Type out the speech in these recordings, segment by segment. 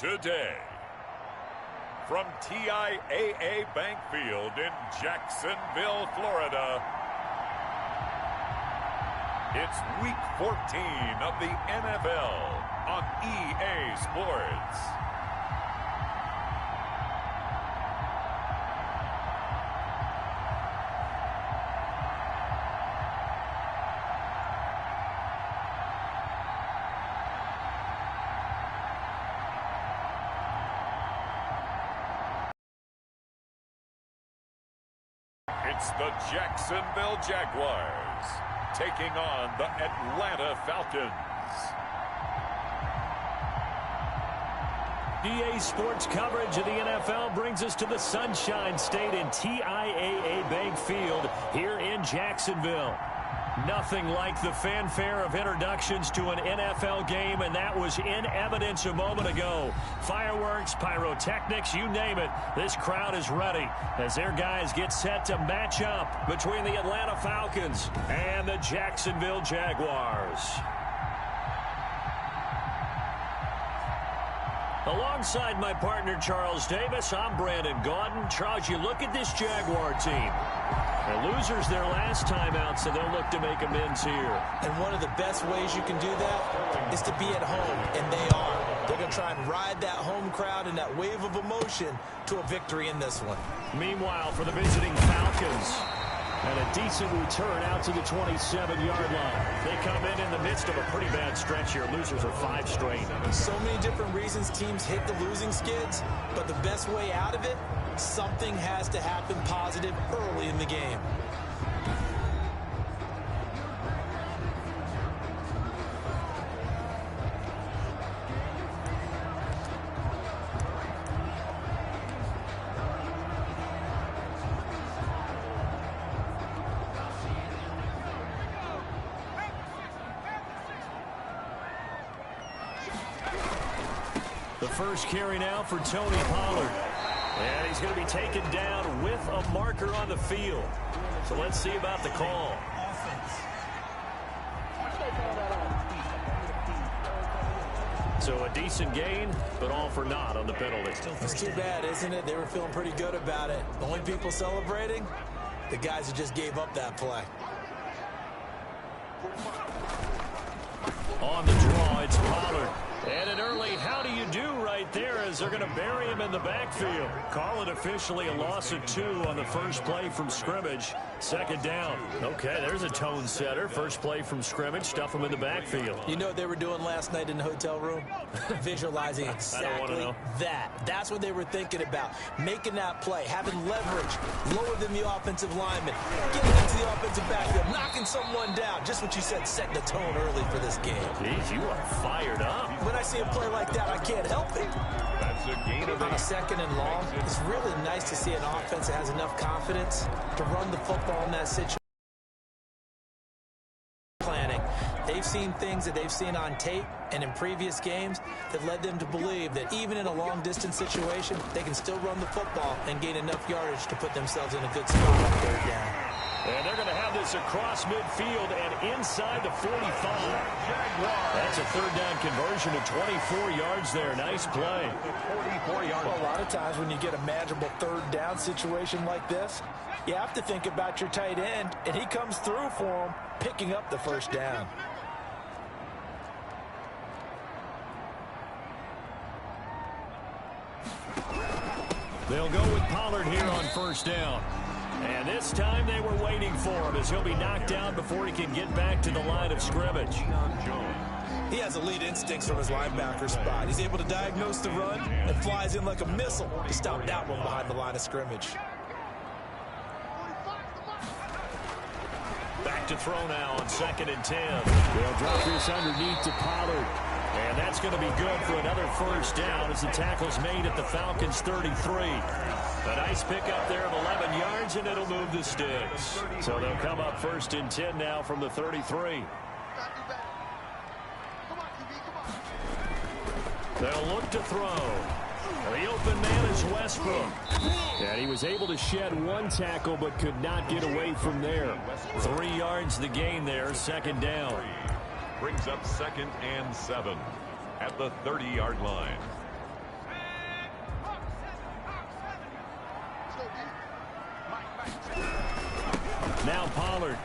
today. From TIAA Bank Field in Jacksonville, Florida, it's Week 14 of the NFL on EA Sports. It's the Jacksonville Jaguars taking on the Atlanta Falcons. EA Sports coverage of the NFL brings us to the Sunshine State in TIAA Bank Field here in Jacksonville. Nothing like the fanfare of introductions to an NFL game, and that was in evidence a moment ago. Fireworks, pyrotechnics, you name it. This crowd is ready as their guys get set to match up between the Atlanta Falcons and the Jacksonville Jaguars. Alongside my partner, Charles Davis, I'm Brandon Gaudin. Charles, you look at this Jaguar team. They're losers their last time out, so they'll look to make amends here. And one of the best ways you can do that is to be at home, and they are. They're going to try and ride that home crowd and that wave of emotion to a victory in this one. Meanwhile, for the visiting Falcons, and a decent return out to the 27-yard line. They come in the midst of a pretty bad stretch here. Losers are 5 straight. So many different reasons teams hit the losing skids, but the best way out of it, something has to happen positive early in the game. The first carry now for Tony Pollard. And he's going to be taken down with a marker on the field. So let's see about the call. So a decent gain, but all for naught on the penalty. It's too bad, isn't it? They were feeling pretty good about it. The only people celebrating, the guys who just gave up that play. On the draw, it's Pollard. And an early how do you do right there as they're going to bury him in the backfield. Call it officially a loss of 2 on the first play from scrimmage. Second down. Okay, there's a tone setter. First play from scrimmage, stuff him in the backfield. You know what they were doing last night in the hotel room? Visualizing exactly that. That's what they were thinking about. Making that play, having leverage, lower than the offensive lineman, getting into the offensive backfield, knocking someone down. Just what you said, setting the tone early for this game. Jeez, you are fired up. When I see a play like that, I can't help it. That's a gain of 8. On a second and long, it's really nice to see an offense that has enough confidence to run the football in that situation. Planning. They've seen things that they've seen on tape and in previous games that led them to believe that even in a long-distance situation, they can still run the football and gain enough yardage to put themselves in a good spot on third down. And they're going to have this across midfield and inside the 45. That's a third down conversion of 24 yards there. Nice play. 44 yards. Well, a lot of times when you get a manageable third down situation like this, you have to think about your tight end, and he comes through for him, picking up the first down. They'll go with Pollard here on first down. And this time they were waiting for him as he'll be knocked down before he can get back to the line of scrimmage. He has elite instincts from his linebacker spot. He's able to diagnose the run and flies in like a missile to stop that one behind the line of scrimmage. Back to throw now on 2nd and 10. They'll drop this underneath to Pollard. And that's going to be good for another first down as the tackle's made at the Falcons' 33. A nice pickup there of 11 yards, and it'll move the sticks. So they'll come up 1st and 10 now from the 33. They'll look to throw. The open man is Westbrook. And he was able to shed 1 tackle but could not get away from there. 3 yards the gain there, 2nd down. Brings up 2nd and 7 at the 30-yard line. Now Pollard.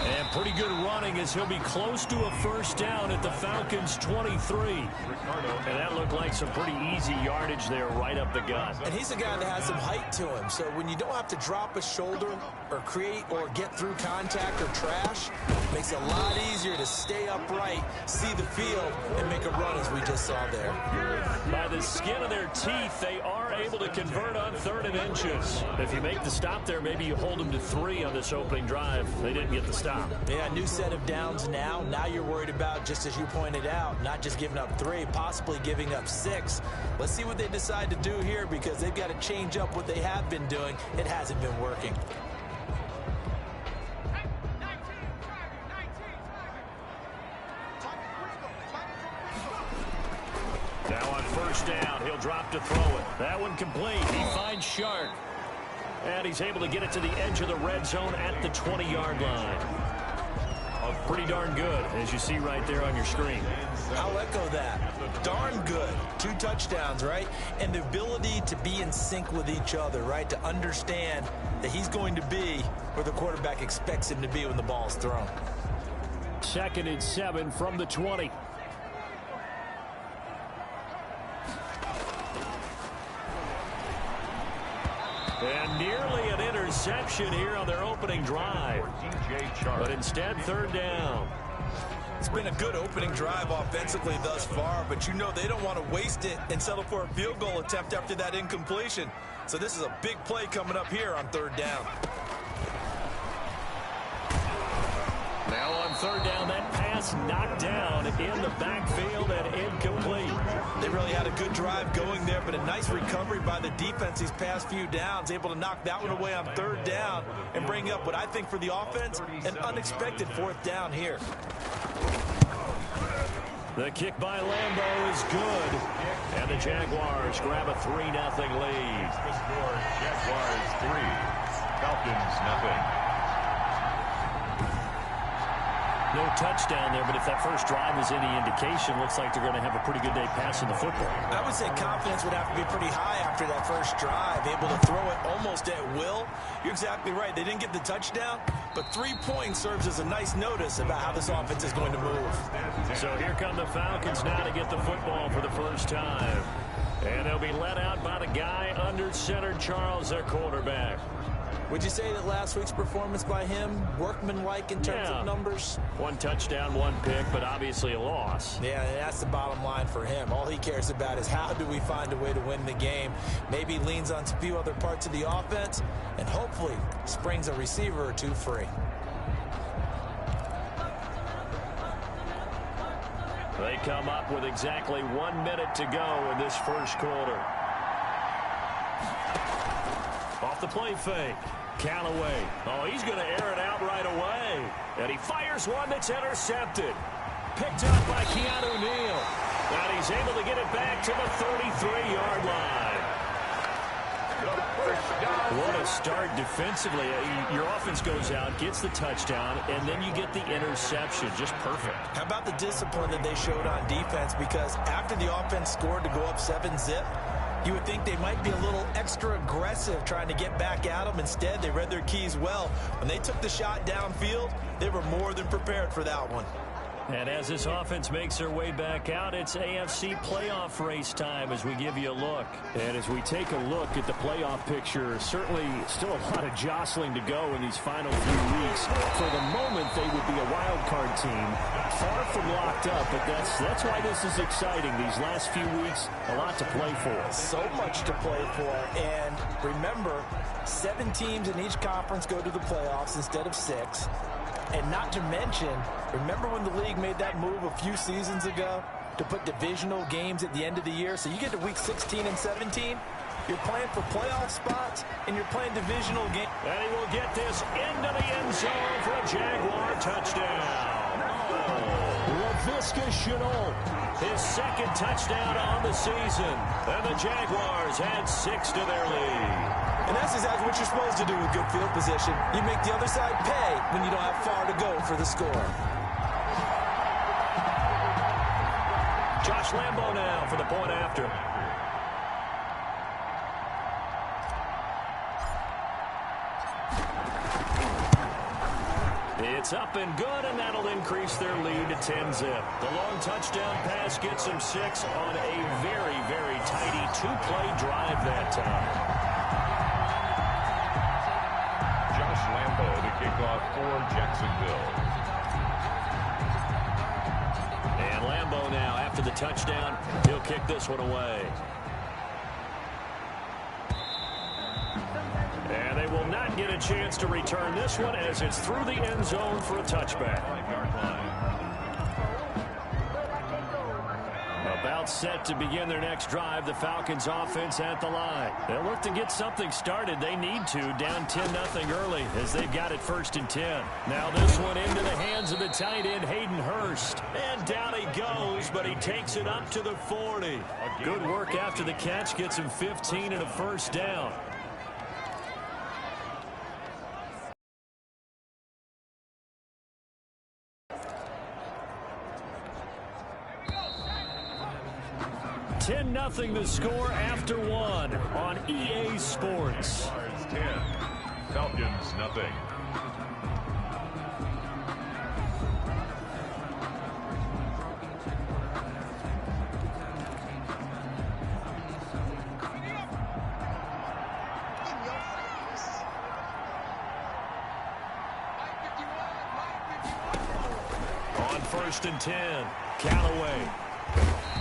And pretty good running as he'll be close to a first down at the Falcons' 23. And that looked like some pretty easy yardage there right up the gut. And he's a guy that has some height to him. So when you don't have to drop a shoulder or create or get through contact or trash, it makes it a lot easier to stay upright, see the field, and make a run as we just saw there. By the skin of their teeth, they are able to convert on 3rd and inches. If you make the stop there, maybe you hold them to 3 on this opening drive. They didn't get the stop. Yeah, new set of downs now. Now you're worried about, just as you pointed out, not just giving up 3, possibly giving up 6. Let's see what they decide to do here because they've got to change up what they have been doing. It hasn't been working. Now on first down, he'll drop to throw it. That one complete. He finds Shark. And he's able to get it to the edge of the red zone at the 20-yard line. Oh, pretty darn good, as you see right there on your screen. I'll echo that. Darn good. 2 touchdowns, right? And the ability to be in sync with each other, right? To understand that he's going to be where the quarterback expects him to be when the ball's thrown. 2nd and 7 from the 20. And nearly an interception here on their opening drive. But instead, 3rd down. It's been a good opening drive offensively thus far, but you know they don't want to waste it and settle for a field goal attempt after that incompletion. So this is a big play coming up here on 3rd down. Now on 3rd down, that pass knocked down in the backfield and incomplete. They really had a good drive going there, but a nice recovery by the defense these past few downs, able to knock that one away on 3rd down and bring up what I think for the offense, an unexpected 4th down here. The kick by Lambeau is good, and the Jaguars grab a 3-0 lead. The score, Jaguars 3, Falcons 0. No touchdown there, but if that first drive is any indication, looks like they're going to have a pretty good day passing the football. I would say confidence would have to be pretty high after that first drive, able to throw it almost at will. You're exactly right. They didn't get the touchdown, but 3 points serves as a nice notice about how this offense is going to move. So here come the Falcons now to get the football for the first time. And they'll be led out by the guy under center, Charles, their quarterback. Would you say that last week's performance by him, workmanlike in terms of numbers? 1 touchdown, 1 pick, but obviously a loss. Yeah, and that's the bottom line for him. All he cares about is how do we find a way to win the game. Maybe leans on a few other parts of the offense, and hopefully springs a receiver or 2 free. They come up with exactly 1 minute to go in this first quarter. Off the play fake. Callaway. Oh, he's going to air it out right away. And he fires one that's intercepted. Picked up by Keanu Neal. And he's able to get it back to the 33-yard line. What a start defensively. Your offense goes out, gets the touchdown, and then you get the interception. Just perfect. How about the discipline that they showed on defense? Because after the offense scored to go up 7-zip, you would think they might be a little extra aggressive trying to get back at them. Instead, they read their keys well. When they took the shot downfield, they were more than prepared for that one. And as this offense makes their way back out, it's AFC playoff race time as we give you a look. And as we take a look at the playoff picture, certainly still a lot of jostling to go in these final few weeks. For the moment, they would be a wild card team, far from locked up, but that's why this is exciting. These last few weeks, a lot to play for. So much to play for. And remember, 7 teams in each conference go to the playoffs instead of 6. And not to mention, remember when the league made that move a few seasons ago to put divisional games at the end of the year? So you get to week 16 and 17, you're playing for playoff spots, and you're playing divisional games. And he will get this into the end zone for a Jaguar touchdown. Laviska Shenault, his 2nd touchdown on the season. And the Jaguars add 6 to their lead. And that's exactly what you're supposed to do with good field position. You make the other side pay when you don't have far to go for the score. Josh Lambeau now for the point after. It's up and good, and that'll increase their lead to 10-zip. The long touchdown pass gets them 6 on a very, very tidy 2-play drive that time. Josh Lambo to kick off for Jacksonville. And Lambo now, after the touchdown, he'll kick this one away. And they will not get a chance to return this one as it's through the end zone for a touchback. About set to begin their next drive, the Falcons offense at the line. They'll look to get something started. They need to, down 10-0 early as they've got it 1st and 10. Now this one into the hands of the tight end, Hayden Hurst. And down he goes, but he takes it up to the 40. Good work after the catch, gets him 15 and a first down. Nothing the score after 1 on EA Sports. 10, Falcons nothing. On 1st and 10, Callaway.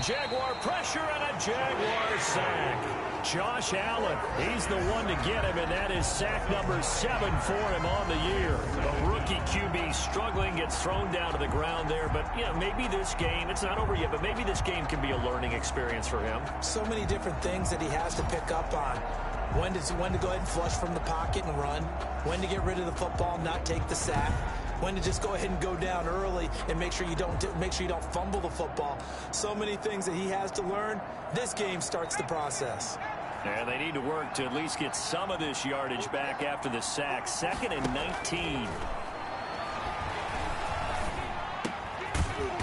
Jaguar pressure and a Jaguar sack. Josh Allen, he's the one to get him, and that is sack number 7 for him on the year. The rookie QB struggling, gets thrown down to the ground there, but you know, maybe this game, it's not over yet, but maybe this game can be a learning experience for him. So many different things that he has to pick up on. When to go ahead and flush from the pocket and run, when to get rid of the football and not take the sack, when to just go ahead and go down early and make sure you don't fumble the football. So many things that he has to learn. This game starts the process. And they need to work to at least get some of this yardage back after the sack. 2nd and 19.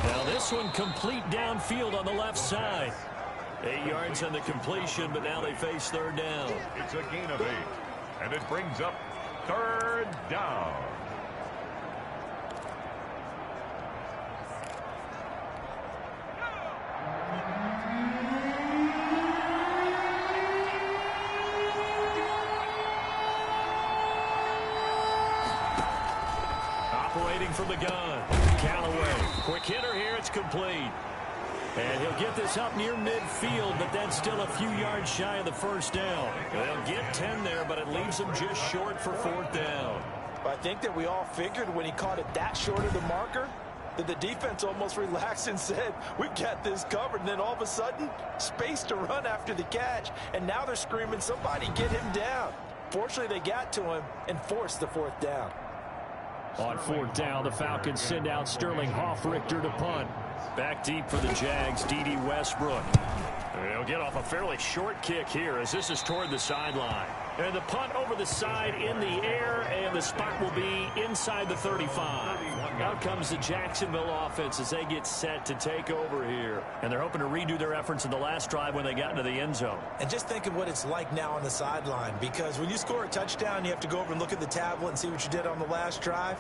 Now this one complete downfield on the left side. 8 yards on the completion, but now they face 3rd down. It's a gain of 8, and it brings up 3rd down. Operating from the gun, Callaway. Quick hitter here, it's complete. And he'll get this up near midfield, but that's still a few yards shy of the 1st down. They'll get 10 there, but it leaves them just short for 4th down. I think that we all figured when he caught it that short of the marker that the defense almost relaxed and said, we've got this covered. And then all of a sudden, space to run after the catch. And now they're screaming, somebody get him down. Fortunately, they got to him and forced the 4th down. On 4th down, the Falcons send out Sterling Hoffrichter to punt. Back deep for the Jags, D.D. Westbrook. They'll get off a fairly short kick here as this is toward the sideline. And the punt over the side in the air, and the spot will be inside the 35. Out comes the Jacksonville offense as they get set to take over here. And they're hoping to redo their efforts in the last drive when they got into the end zone. And just think of what it's like now on the sideline, because when you score a touchdown, you have to go over and look at the tablet and see what you did on the last drive.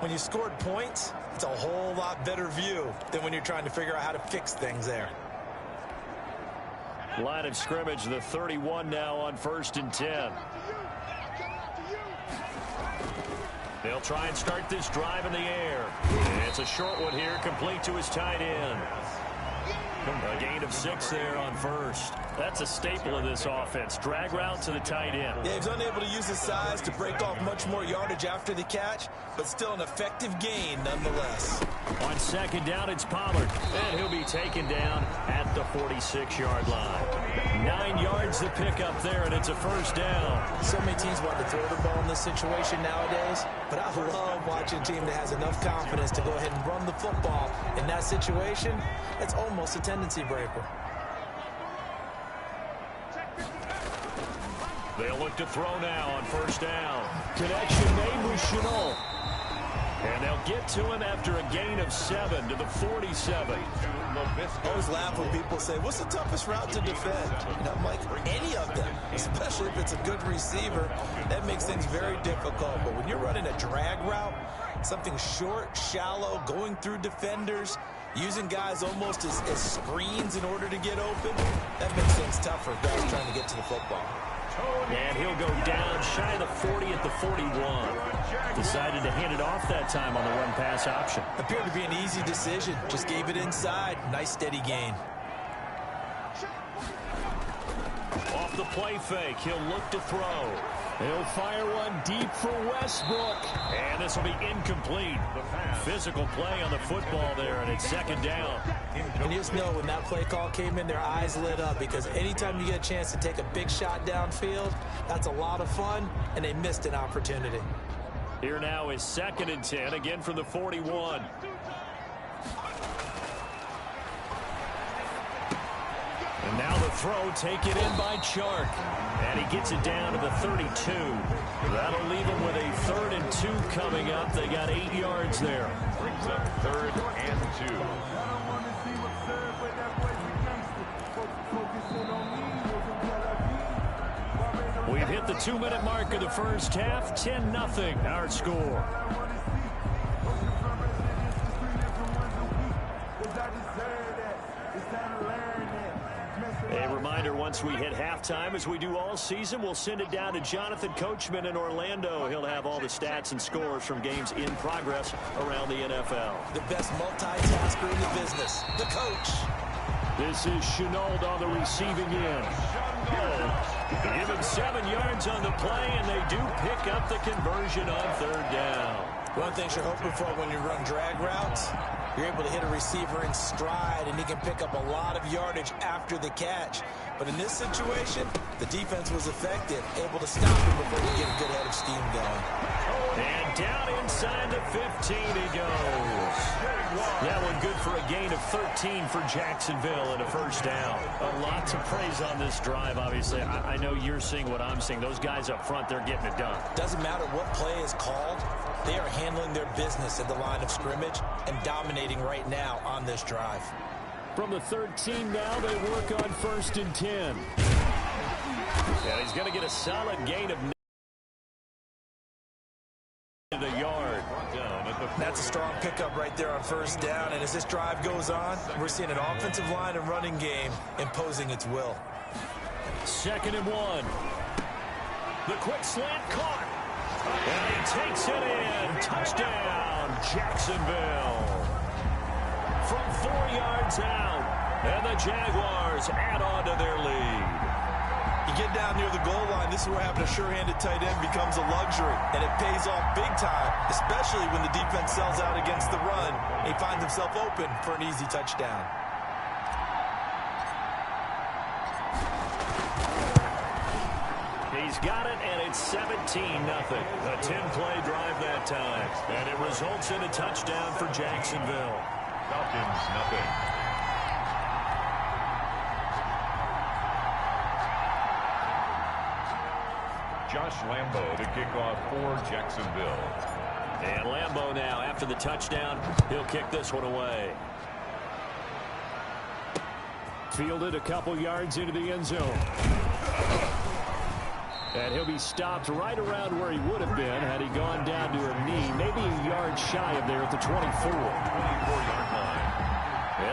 When you scored points, it's a whole lot better view than when you're trying to figure out how to fix things there. Line of scrimmage, the 31 now on 1st and 10. They'll try and start this drive in the air. And it's a short one here, complete to his tight end. A gain of 6 there on 1st. That's a staple of this offense. Drag route to the tight end. Yeah, he's unable to use his size to break off much more yardage after the catch, but still an effective gain nonetheless. On 2nd down, it's Pollard. And he'll be taken down at the 46-yard line. 9 yards to pick up there, and it's a 1st down. So many teams want to throw the ball in this situation nowadays, but I love watching a team that has enough confidence to go ahead and run the football in that situation. It's almost a tendency breaker. They'll look to throw now on 1st down. Connection made with Chenault. And they'll get to him after a gain of 7 to the 47. I always laugh when people say, what's the toughest route to defend? And I'm like, any of them, especially if it's a good receiver. That makes things very difficult. But when you're running a drag route, something short, shallow, going through defenders, using guys almost as screens in order to get open, that makes things tough for guys trying to get to the football. And he'll go down shy of the 40 at the 41. Decided to hand it off that time on the run-pass option. Appeared to be an easy decision. Just gave it inside. Nice steady gain. Off the play fake, he'll look to throw. He'll fire one deep for Westbrook. And this will be incomplete. Physical play on the football there, and it's second down. And you just know when that play call came in, their eyes lit up, because anytime you get a chance to take a big shot downfield, that's a lot of fun, and they missed an opportunity. Here now is 2nd and 10, again from the 41. And now the throw taken in by Chark. And he gets it down to the 32. That'll leave him with a 3rd and 2 coming up. They got 8 yards there. Brings up 3rd and 2. We've hit the 2-minute mark of the first half. 10-0 our score. A reminder, once we hit halftime, as we do all season, we'll send it down to Jonathan Coachman in Orlando. He'll have all the stats and scores from games in progress around the NFL. The best multitasker in the business, the coach. This is Chenault on the receiving end. Give him 7 yards on the play, and they do pick up the conversion on 3rd down. One of the things you're hoping for when you run drag routes, you're able to hit a receiver in stride, and he can pick up a lot of yardage after the catch. But in this situation, the defense was effective, able to stop him before he get a good head of steam going. And down inside the 15 he goes. That one good for a gain of 13 for Jacksonville and a 1st down. A lot to praise on this drive, obviously. I know you're seeing what I'm seeing. Those guys up front, they're getting it done. Doesn't matter what play is called. They are handling their business at the line of scrimmage and dominating right now on this drive. From the 13 now, they work on 1st and 10. Yeah, he's going to get a solid gain of the yard. That's a strong pickup right there on 1st down. And as this drive goes on, we're seeing an offensive line and running game imposing its will. 2nd and 1. The quick slant caught. And he takes it in. Touchdown, Jacksonville. From 4 yards out. And the Jaguars add on to their lead. You get down near the goal line, this is where having a sure-handed tight end becomes a luxury. And it pays off big time, especially when the defense sells out against the run. He finds himself open for an easy touchdown. He's got it, and it's 17-0. A 10-play drive that time. And it results in a touchdown for Jacksonville. Falcons, nothing. Josh Lambo to kick off for Jacksonville. And Lambo now, after the touchdown, he'll kick this one away. Fielded a couple yards into the end zone. And he'll be stopped right around where he would have been had he gone down to a knee, maybe a yard shy of there at the 24. 24-yard line.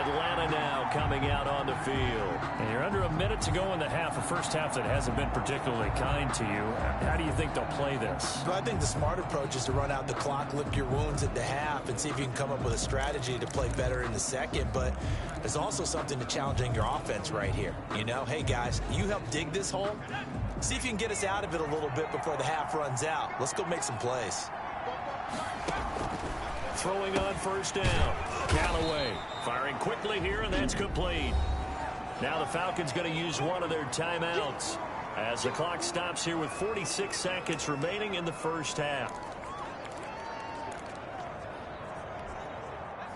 Atlanta now coming out on the field. And you're under a minute to go in the half, a first half that hasn't been particularly kind to you. How do you think they'll play this? Well, I think the smart approach is to run out the clock, lick your wounds at the half, and see if you can come up with a strategy to play better in the second. But there's also something to challenging your offense right here. You know, hey, guys, you help dig this hole. See if you can get us out of it a little bit before the half runs out. Let's go make some plays. Throwing on 1st down. Callaway firing quickly here, and that's complete. Now the Falcons going to use one of their timeouts as the clock stops here with 46 seconds remaining in the first half.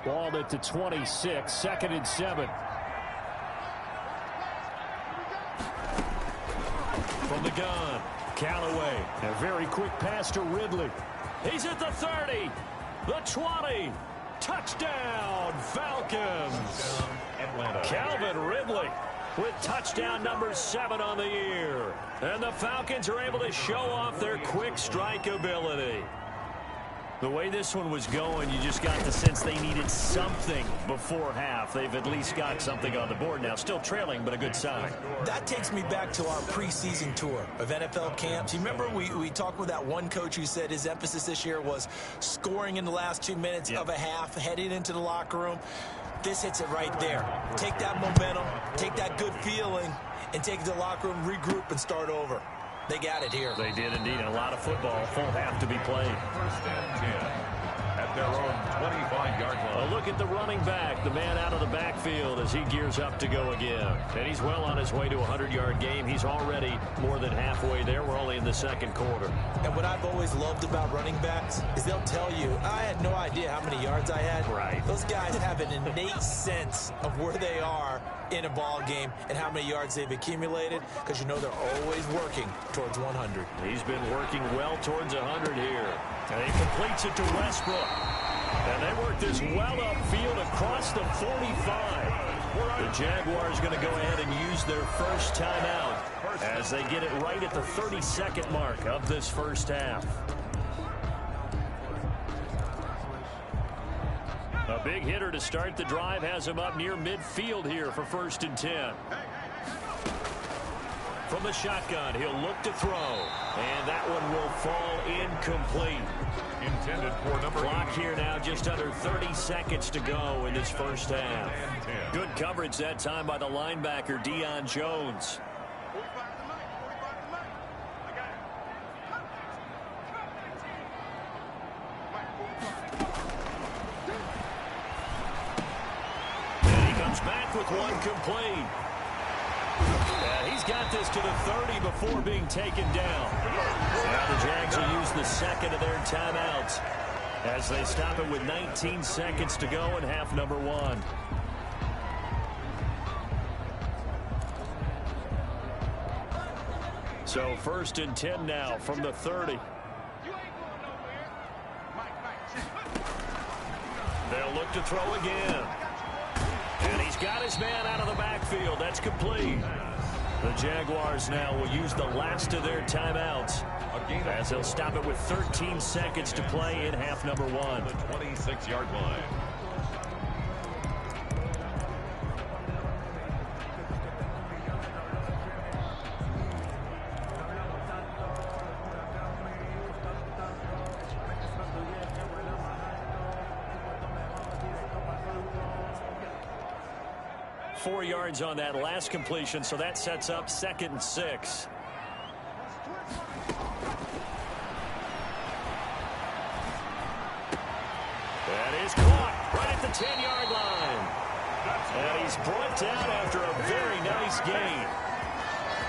Ball at the 26, 2nd and 7. From the gun, Callaway. A very quick pass to Ridley. He's at the 30. The 20. Touchdown, Falcons. Calvin Ridley with touchdown number 7 on the year. And the Falcons are able to show off their quick strike ability. The way this one was going, you just got the sense they needed something before half. They've at least got something on the board now. Still trailing, but a good sign. That takes me back to our preseason tour of NFL camps. You remember we talked with that one coach who said his emphasis this year was scoring in the last 2 minutes of a half, heading into the locker room. This hits it right there. Take that momentum, take that good feeling, and take it to the locker room, regroup, and start over. They got it here. They did indeed. A lot of football. Full half to be played. First and 10 at their own 25-yard line. A look at the running back, the man out of the backfield as he gears up to go again. And he's well on his way to a 100-yard game. He's already more than halfway there. We're only in the second quarter. And what I've always loved about running backs is they'll tell you, I had no idea how many yards I had. Right. Those guys have an innate sense of where they are in a ball game and how many yards they've accumulated, because you know they're always working towards 100. He's been working well towards 100 here. And he completes it to Westbrook. And they work this well upfield across the 45. The Jaguars going to go ahead and use their first timeout as they get it right at the 32nd mark of this first half. A big hitter to start the drive has him up near midfield here for 1st and 10. From the shotgun, he'll look to throw. And that one will fall incomplete. Intended for number Clock here now, just under 30 seconds to go in this first half. Good coverage that time by the linebacker, Deion Jones. Back with one complete. And he's got this to the 30 before being taken down. Now the Jags will use the second of their timeouts as they stop it with 19 seconds to go in half number 1. So 1st and 10 now from the 30. They'll look to throw again. And he's got his man out of the backfield. That's complete. The Jaguars now will use the last of their timeouts as they'll stop it with 13 seconds to play in half number 1. The 26-yard line. Four yards on that last completion, so that sets up 2nd and 6. That is caught right at the 10-yard line. And he's brought down after a very nice gain.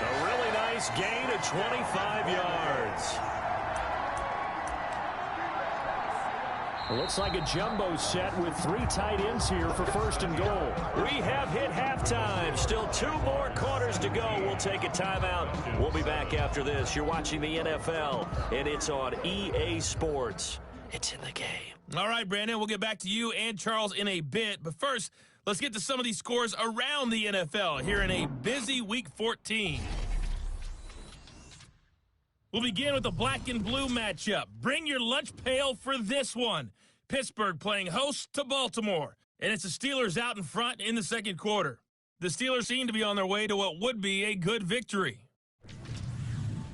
A really nice gain of 25 yards. It looks like a jumbo set with 3 tight ends here for 1st and goal. We have hit halftime. Still 2 more quarters to go. We'll take a timeout. We'll be back after this. You're watching the NFL, and it's on EA Sports. It's in the game. All right, Brandon, we'll get back to you and Charles in a bit. But first, let's get to some of these scores around the NFL here in a busy Week 14. We'll begin with the black and blue matchup. Bring your lunch pail for this one. Pittsburgh playing host to Baltimore. And it's the Steelers out in front in the second quarter. The Steelers seem to be on their way to what would be a good victory.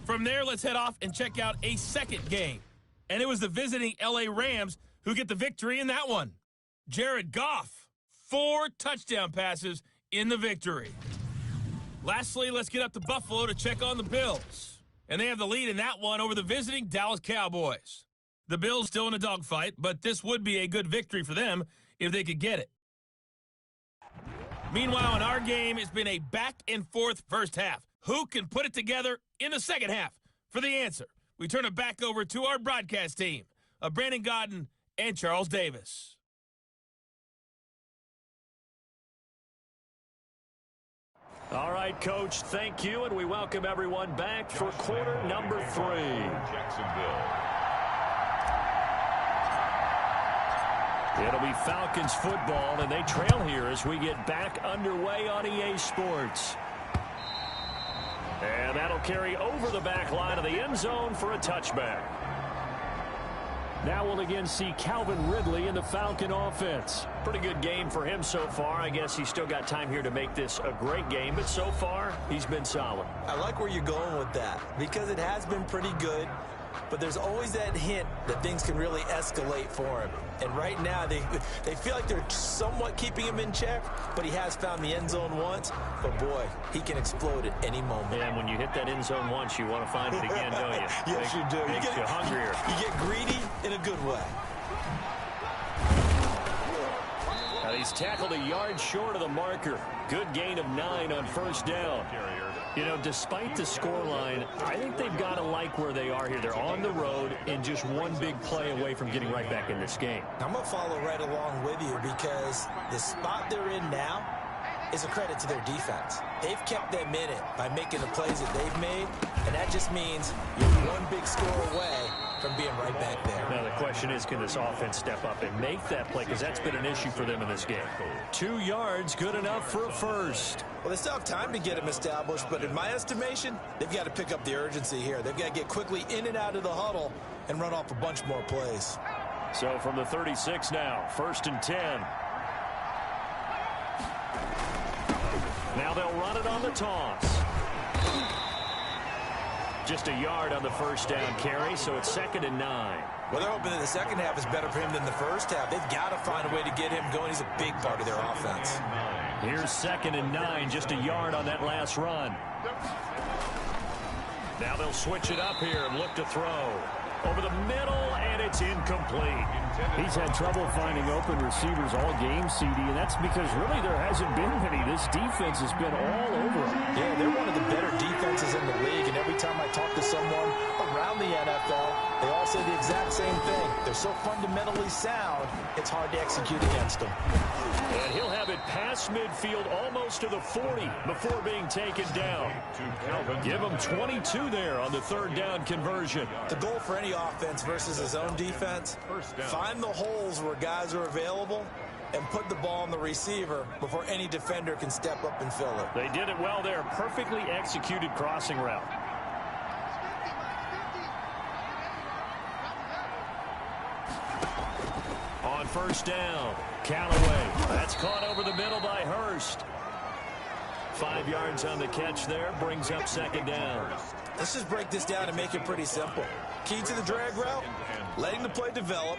From there, let's head off and check out a second game. And it was the visiting LA Rams who get the victory in that one. Jared Goff, 4 touchdown passes in the victory. Lastly, let's get up to Buffalo to check on the Bills. And they have the lead in that one over the visiting Dallas Cowboys. The Bills still in a dogfight, but this would be a good victory for them if they could get it. Meanwhile, in our game, it's been a back-and-forth first half. Who can put it together in the second half? For the answer, we turn it back over to our broadcast team of Brandon Godden and Charles Davis. All right, Coach, thank you, and we welcome everyone back for quarter number 3. Jacksonville. It'll be Falcons football, and they trail here as we get back underway on EA Sports. And that'll carry over the back line of the end zone for a touchback. Now we'll again see Calvin Ridley in the Falcon offense. Pretty good game for him so far. I guess he's still got time here to make this a great game, but so far he's been solid. I like where you're going with that because it has been pretty good, but there's always that hint that things can really escalate for him. And right now they feel like they're somewhat keeping him in check, but he has found the end zone once. But boy, he can explode at any moment. And when you hit that end zone once, you want to find it again, don't you? Yes, you do. Makes you hungrier. You get greedy in a good way. Now he's tackled a yard short of the marker. Good gain of 9 on first down. You know, despite the scoreline, I think they've got to like where they are here. They're on the road and just one big play away from getting right back in this game. I'm going to follow right along with you because the spot they're in now is a credit to their defense. They've kept them in it by making the plays that they've made, and that just means you're one big score away from being right back there. Now the question is, can this offense step up and make that play? Because that's been an issue for them in this game. 2 yards, good enough for a first. Well, they still have time to get them established, but in my estimation, they've got to pick up the urgency here. They've got to get quickly in and out of the huddle and run off a bunch more plays. So from the 36 now, 1st and 10. Now they'll run it on the toss. Just a yard on the first down carry, so it's 2nd and 9. Well, they're hoping that the second half is better for him than the first half. They've got to find a way to get him going. He's a big part of their offense. Here's 2nd and 9, just a yard on that last run. Now they'll switch it up here and look to throw. Over the middle, and it's incomplete. He's had trouble finding open receivers all game, CD, and that's because really there hasn't been many. This defense has been all over him. Yeah, they're one of the better defenses in the league, and every time I talk to someone around the NFL, they all say the exact same thing. They're so fundamentally sound, it's hard to execute against them. And he'll have it past midfield almost to the 40 before being taken down. Give him 22 there on the 3rd down conversion. The goal for any offense versus his own defense, find the holes where guys are available and put the ball on the receiver before any defender can step up and fill it. They did it well there. Perfectly executed crossing route. On 1st down, Callaway. That's caught over the middle by Hurst. 5 yards on the catch there, brings up 2nd down. Let's just break this down and make it pretty simple. Key to the drag route, letting the play develop,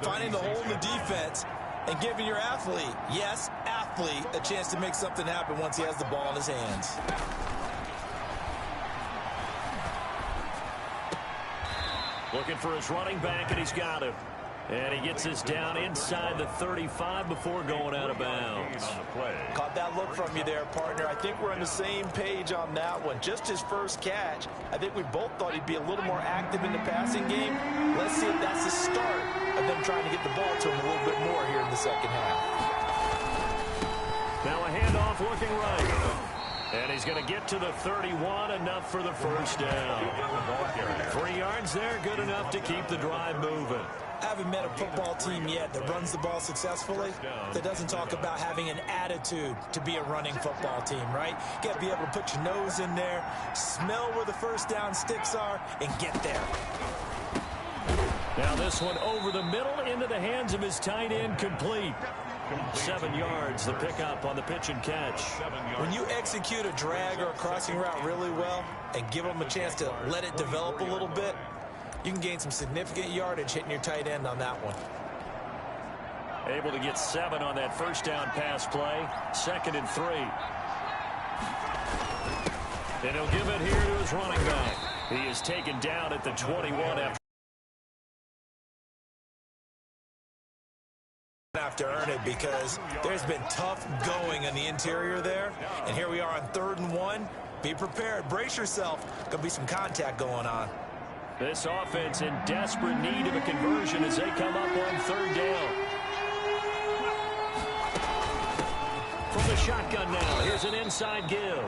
finding the hole in the defense, and giving your athlete, yes, athlete, a chance to make something happen once he has the ball in his hands. Looking for his running back, and he's got him. And he gets us down inside the 35 before going out of bounds. Caught that look from you there, partner. I think we're on the same page on that one. Just his first catch. I think we both thought he'd be a little more active in the passing game. Let's see if that's the start of them trying to get the ball to him a little bit more here in the second half. Now a handoff looking right. And he's going to get to the 31, enough for the first down. 3 yards there, good enough to keep the drive moving. I haven't met a football team yet that runs the ball successfully that doesn't talk about having an attitude to be a running football team, right? You got to be able to put your nose in there, smell where the first down sticks are, and get there. Now this one over the middle into the hands of his tight end, complete. 7 yards, the pickup on the pitch and catch. When you execute a drag or a crossing route really well and give them a chance to let it develop a little bit, you can gain some significant yardage hitting your tight end on that one. Able to get 7 on that first down pass play. 2nd and 3. And he'll give it here to his running back. He is taken down at the 21 after. Have to earn it because there's been tough going on the interior there. And here we are on 3rd and 1. Be prepared. Brace yourself. Going to be some contact going on. This offense in desperate need of a conversion as they come up on 3rd down. From the shotgun now, here's an inside give.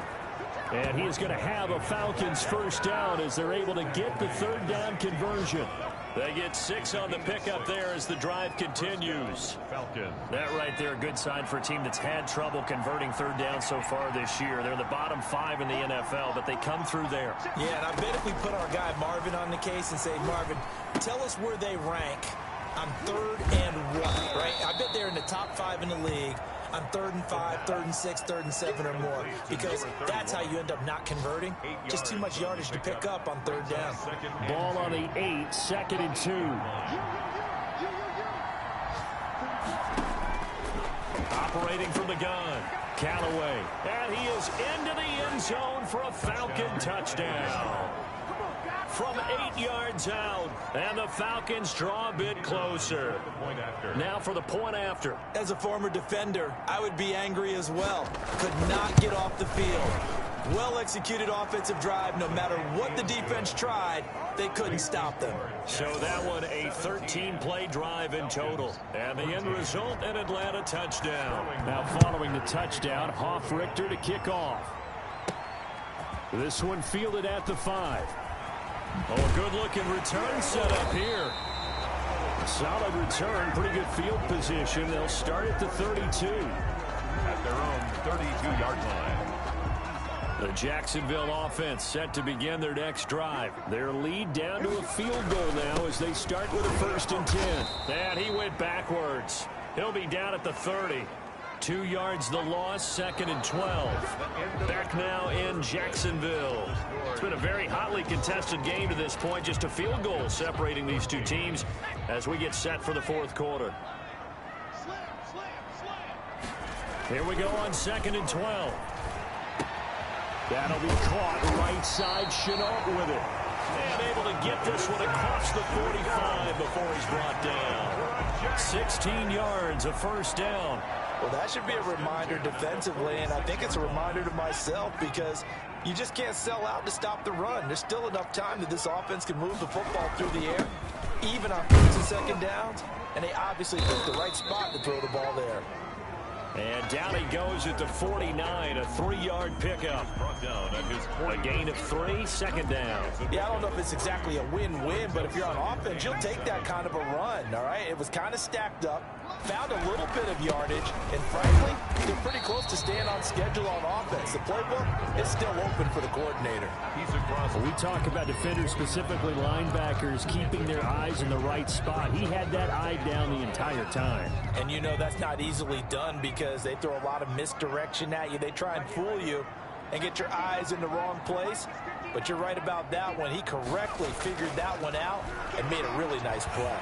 And he is going to have a Falcons first down as they're able to get the 3rd down conversion. They get 6 on the pickup there as the drive continues. Falcons. That right there, a good sign for a team that's had trouble converting third down so far this year. They're in the bottom 5 in the NFL, but they come through there. Yeah, and I bet if we put our guy Marvin on the case and say, Marvin, tell us where they rank on 3rd and 1, right? I bet they're in the top 5 in the league on 3rd and 5, 3rd and 6, 3rd and 7 or more, because that's how you end up not converting. Just too much yardage to pick up on 3rd down. Ball on the 8, 2nd and 2. Operating from the gun, Callaway. And he is into the end zone for a Falcon touchdown. From 8 yards out, and the Falcons draw a bit closer. Now for the point after. As a former defender, I would be angry as well. Could not get off the field. Well-executed offensive drive. No matter what the defense tried, they couldn't stop them. So that one a 13-play drive in total. And the end result, an Atlanta touchdown. Now following the touchdown, Richter to kick off. This one fielded at the 5. Oh, a good-looking return set up here. Solid return, pretty good field position. They'll start at the 32. At their own 32-yard line. The Jacksonville offense set to begin their next drive. Their lead down to a field goal now as they start with a 1st and 10. And he went backwards. He'll be down at the 30. 2 yards the loss, 2nd and 12. Back now in Jacksonville. It's been a very hotly contested game to this point. Just a field goal separating these two teams as we get set for the 4th quarter. Here we go on 2nd and 12. That'll be caught right side. Chenault with it. And able to get this one across the 45 before he's brought down. 16 yards, a 1st down. Well, that should be a reminder defensively, and I think it's a reminder to myself because you just can't sell out to stop the run. There's still enough time that this offense can move the football through the air, even on 1st and 2nd downs, and they obviously picked the right spot to throw the ball there. And down he goes at the 49, a 3-yard pickup. A gain of 3, 2nd down. Yeah, I don't know if it's exactly a win-win, but if you're on offense, you'll take that kind of a run, all right? It was kind of stacked up, found a little bit of yardage, and frankly, they're pretty close to staying on schedule on offense. The playbook is still open for the coordinator. We talk about defenders, specifically linebackers, keeping their eyes in the right spot. He had that eye down the entire time. And you know that's not easily done because they throw a lot of misdirection at you. They try and fool you and get your eyes in the wrong place. But you're right about that one. He correctly figured that one out and made a really nice play.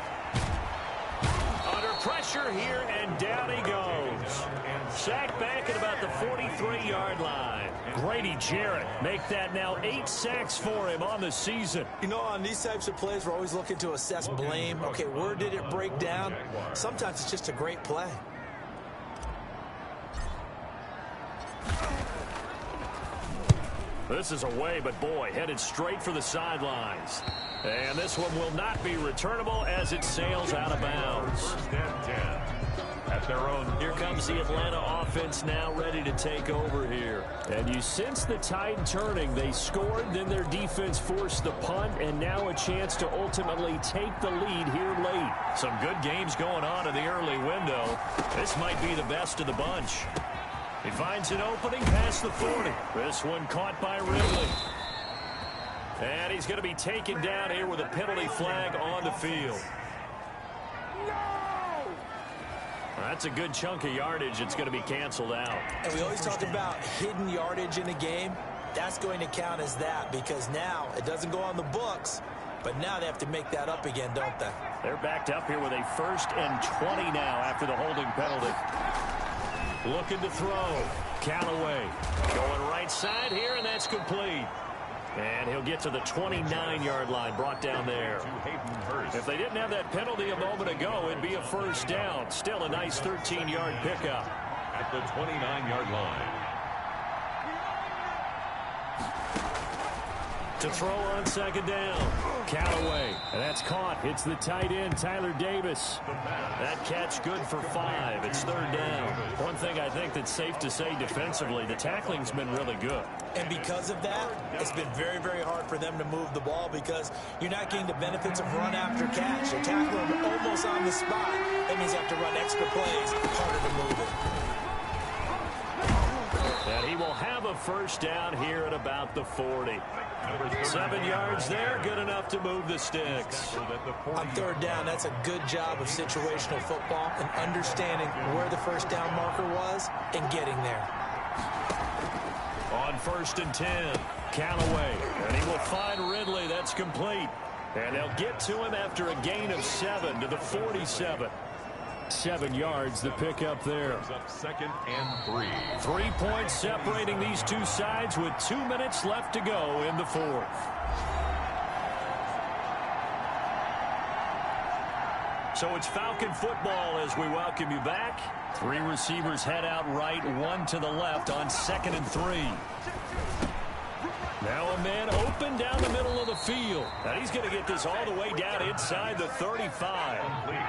Under pressure here, and down he goes. Sacked back at about the 43-yard line. Grady Jarrett make that now 8 sacks for him on the season. You know, on these types of plays, we're always looking to assess blame. Okay, where did it break down? Sometimes it's just a great play. This is away, but boy, headed straight for the sidelines. And this one will not be returnable as it sails out of bounds. 1st and 10. At their own. Here comes the Atlanta offense now ready to take over here. And you sense the tide turning. They scored, then their defense forced the punt, and now a chance to ultimately take the lead here late. Some good games going on in the early window. This might be the best of the bunch. He finds an opening past the 40. This one caught by Ridley. And he's going to be taken down here with a penalty flag on the field. That's a good chunk of yardage. It's going to be canceled out. And we always talk about hidden yardage in a game. That's going to count as that because now it doesn't go on the books, but now they have to make that up again, don't they? They're backed up here with a 1st and 20 now after the holding penalty. Looking to throw. Callaway going right side here, and that's complete. And he'll get to the 29-yard line, brought down there. If they didn't have that penalty a moment ago, it'd be a 1st down. Still a nice 13-yard pickup. At the 29-yard line. To throw on second down. Callaway. And that's caught. It's the tight end, Tyler Davis. That catch good for 5. It's third down. One thing I think that's safe to say defensively, the tackling's been really good. And because of that, it's been very, very hard for them to move the ball because you're not getting the benefits of run after catch. They're tackling them almost on the spot. That means you have to run extra plays, harder to move it. And he will have a first down here at about the 40. 7 yards there, good enough to move the sticks. On third down, that's a good job of situational football and understanding where the first down marker was and getting there. On 1st and 10, Callaway. And he will find Ridley. That's complete. And they'll get to him after a gain of 7 to the 47. 7 yards, the pickup there. 2nd and 3. 3 points separating these two sides with 2 minutes left to go in the fourth. So it's Falcon football as we welcome you back. 3 receivers head out right, 1 to the left on 2nd and 3. Now a man open down the middle of the field. And he's going to get this all the way down inside the 35.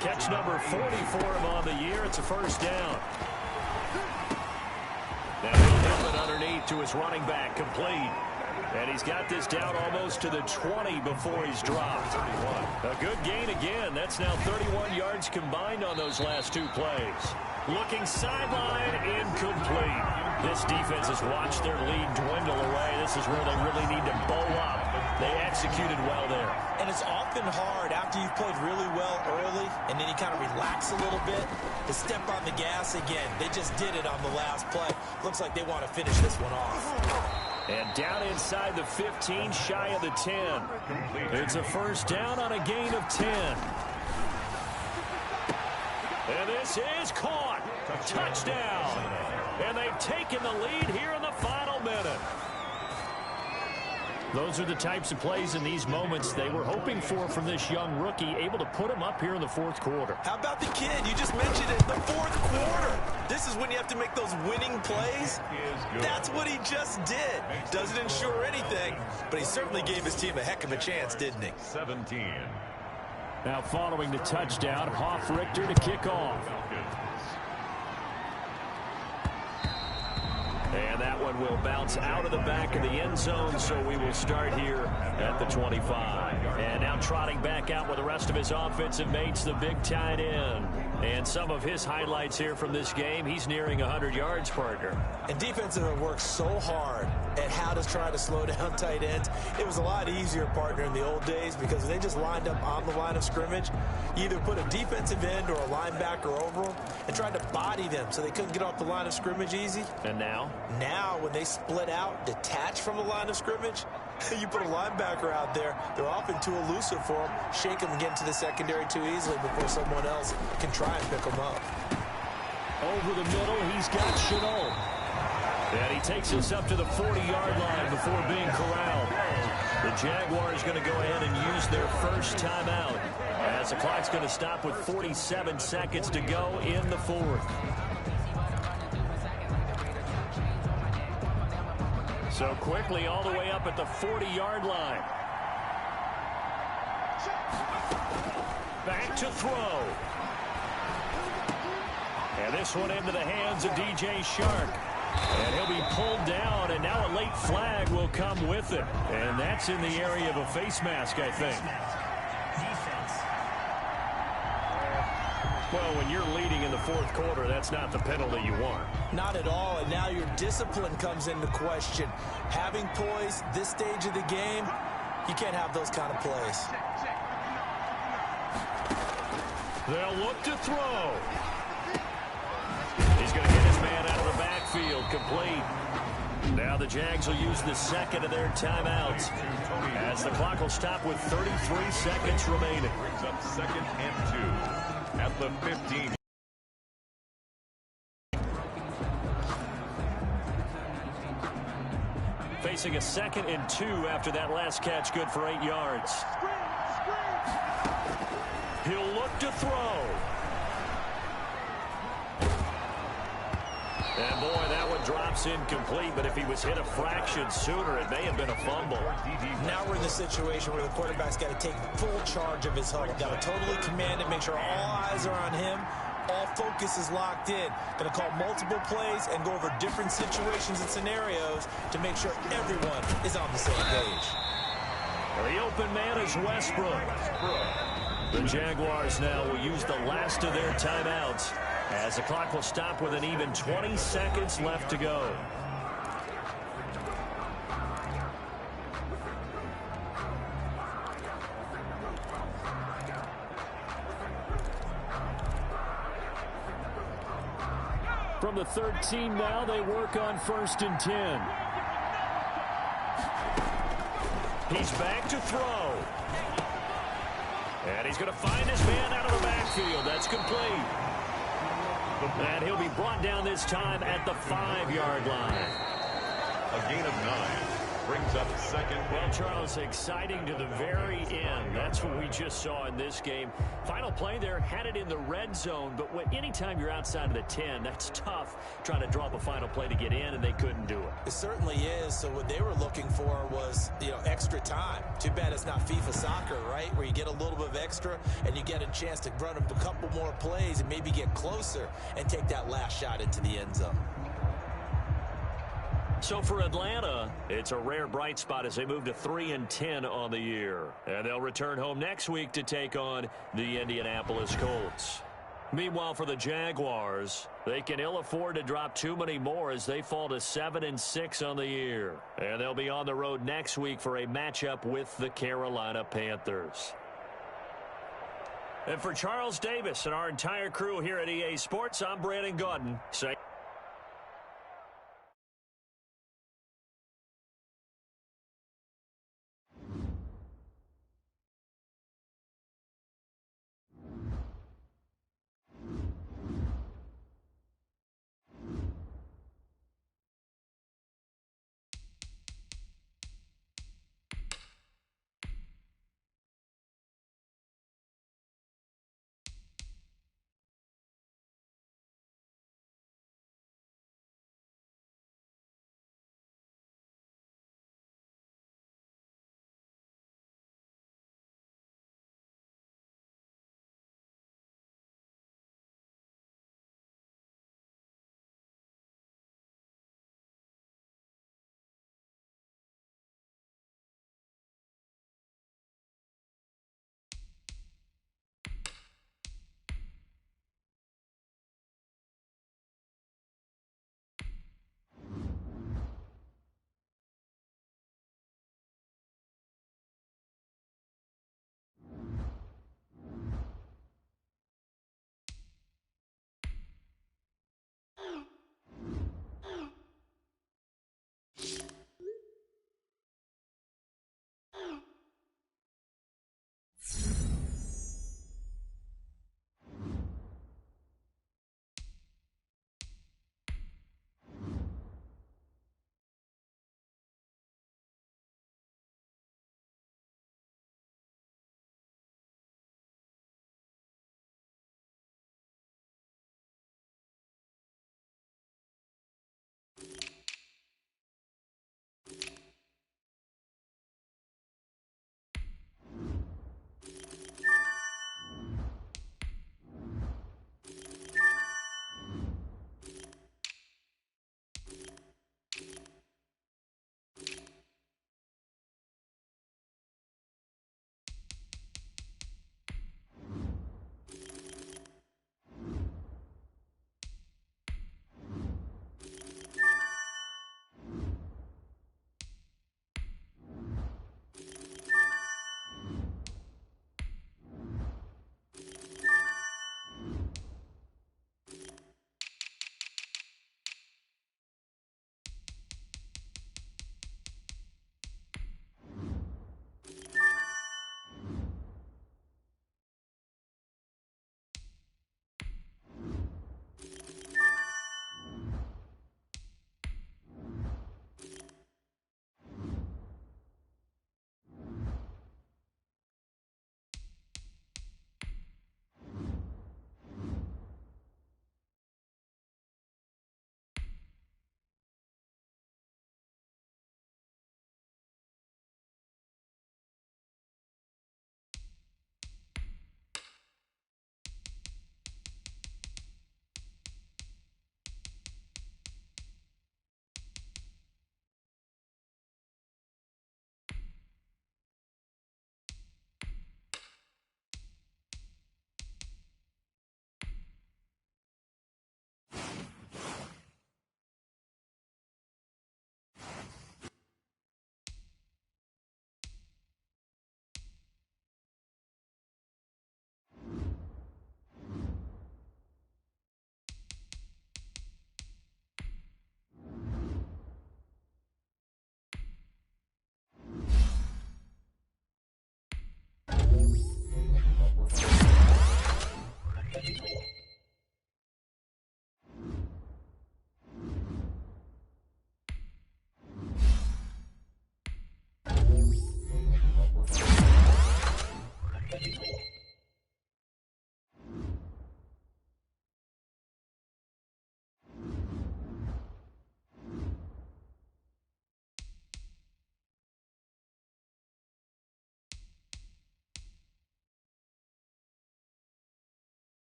Catch number 40 for him on the year. It's a first down. Now he'll have it underneath to his running back, complete. And he's got this down almost to the 20 before he's dropped. A good gain again. That's now 31 yards combined on those last 2 plays. Looking sideline, incomplete. This defense has watched their lead dwindle away. This is where they really need to bow up. They executed well there. And it's often hard after you've played really well early and then you kind of relax a little bit to step on the gas again. They just did it on the last play. Looks like they want to finish this one off. And down inside the 15, shy of the 10. It's a first down on a gain of 10. And this is caught. Touchdown. And they've taken the lead here in the final minute. Those are the types of plays in these moments they were hoping for from this young rookie, able to put him up here in the fourth quarter. How about the kid? You just mentioned it, the fourth quarter. This is when you have to make those winning plays. That's what he just did. Doesn't ensure anything, but he certainly gave his team a heck of a chance, didn't he? 17. Now following the touchdown, Hoff-Richter to kick off. And that one will bounce out of the back of the end zone, so we will start here at the 25. And now trotting back out with the rest of his offensive mates, the big tight end. And some of his highlights here from this game, he's nearing 100 yards, partner. And defensive have worked so hard at how to try to slow down tight ends. It was a lot easier, partner, in the old days because they just lined up on the line of scrimmage. You either put a defensive end or a linebacker over them and tried to body them so they couldn't get off the line of scrimmage easy. And now? Now, when they split out, detach from the line of scrimmage, you put a linebacker out there, they're often too elusive for them. Shake them and get into the secondary too easily before someone else can try and pick them up. Over the middle, he's got Chenault. And he takes us up to the 40-yard line before being corralled. The Jaguars going to go ahead and use their first timeout as the clock's going to stop with 47 seconds to go in the fourth. So quickly all the way up at the 40-yard line. Back to throw. And this one into the hands of DJ Shark. And he'll be pulled down, and now a late flag will come with it. And that's in the area of a face mask, I think. Well, when you're leading in the fourth quarter, that's not the penalty you want. Not at all, and now your discipline comes into question. Having poise this stage of the game, you can't have those kind of plays. They'll look to throw. He's going to get his man out of the backfield, complete. Now the Jags will use the second of their timeouts as the clock will stop with 33 seconds remaining. Brings up 2nd and 2 at the 15. Facing a 2nd and 2 after that last catch, good for 8 yards. He'll look to throw. And boy, that one drop's incomplete, but if he was hit a fraction sooner, it may have been a fumble. Now we're in the situation where the quarterback's got to take full charge of his huddle. Got to totally command it, make sure all eyes are on him. All focus is locked in. Going to call multiple plays and go over different situations and scenarios to make sure everyone is on the same page. The open man is Westbrook. The Jaguars now will use the last of their timeouts as the clock will stop with an even 20 seconds left to go. From the 13 now, they work on 1st and 10. He's back to throw. And he's going to find his man out of the backfield. That's complete. And he'll be brought down this time at the 5-yard line. A gain of 9 brings up 2nd. Well, Charles, exciting to the very end. That's what we just saw in this game. Final play there, had it in the red zone, but anytime you're outside of the 10, that's tough trying to draw up a final play to get in, and they couldn't do it. It certainly is. So what they were looking for was, extra time. Too bad it's not FIFA soccer, right, where you get a little bit of extra and you get a chance to run up a couple more plays and maybe get closer and take that last shot into the end zone. So for Atlanta, it's a rare bright spot as they move to 3-10 on the year. And they'll return home next week to take on the Indianapolis Colts. Meanwhile, for the Jaguars, they can ill afford to drop too many more as they fall to 7-6 on the year. And they'll be on the road next week for a matchup with the Carolina Panthers. And for Charles Davis and our entire crew here at EA Sports, I'm Brandon Gaudin saying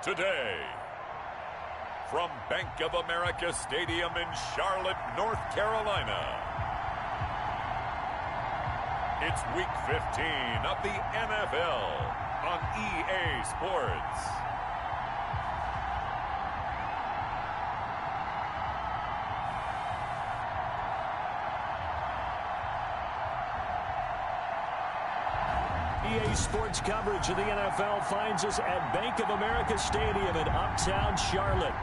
today. From Bank of America Stadium in Charlotte, North Carolina, it's Week 15 of the NFL on EA Sports. EA Sports coverage of the NFL finds us at Bank of America Stadium in Uptown Charlotte.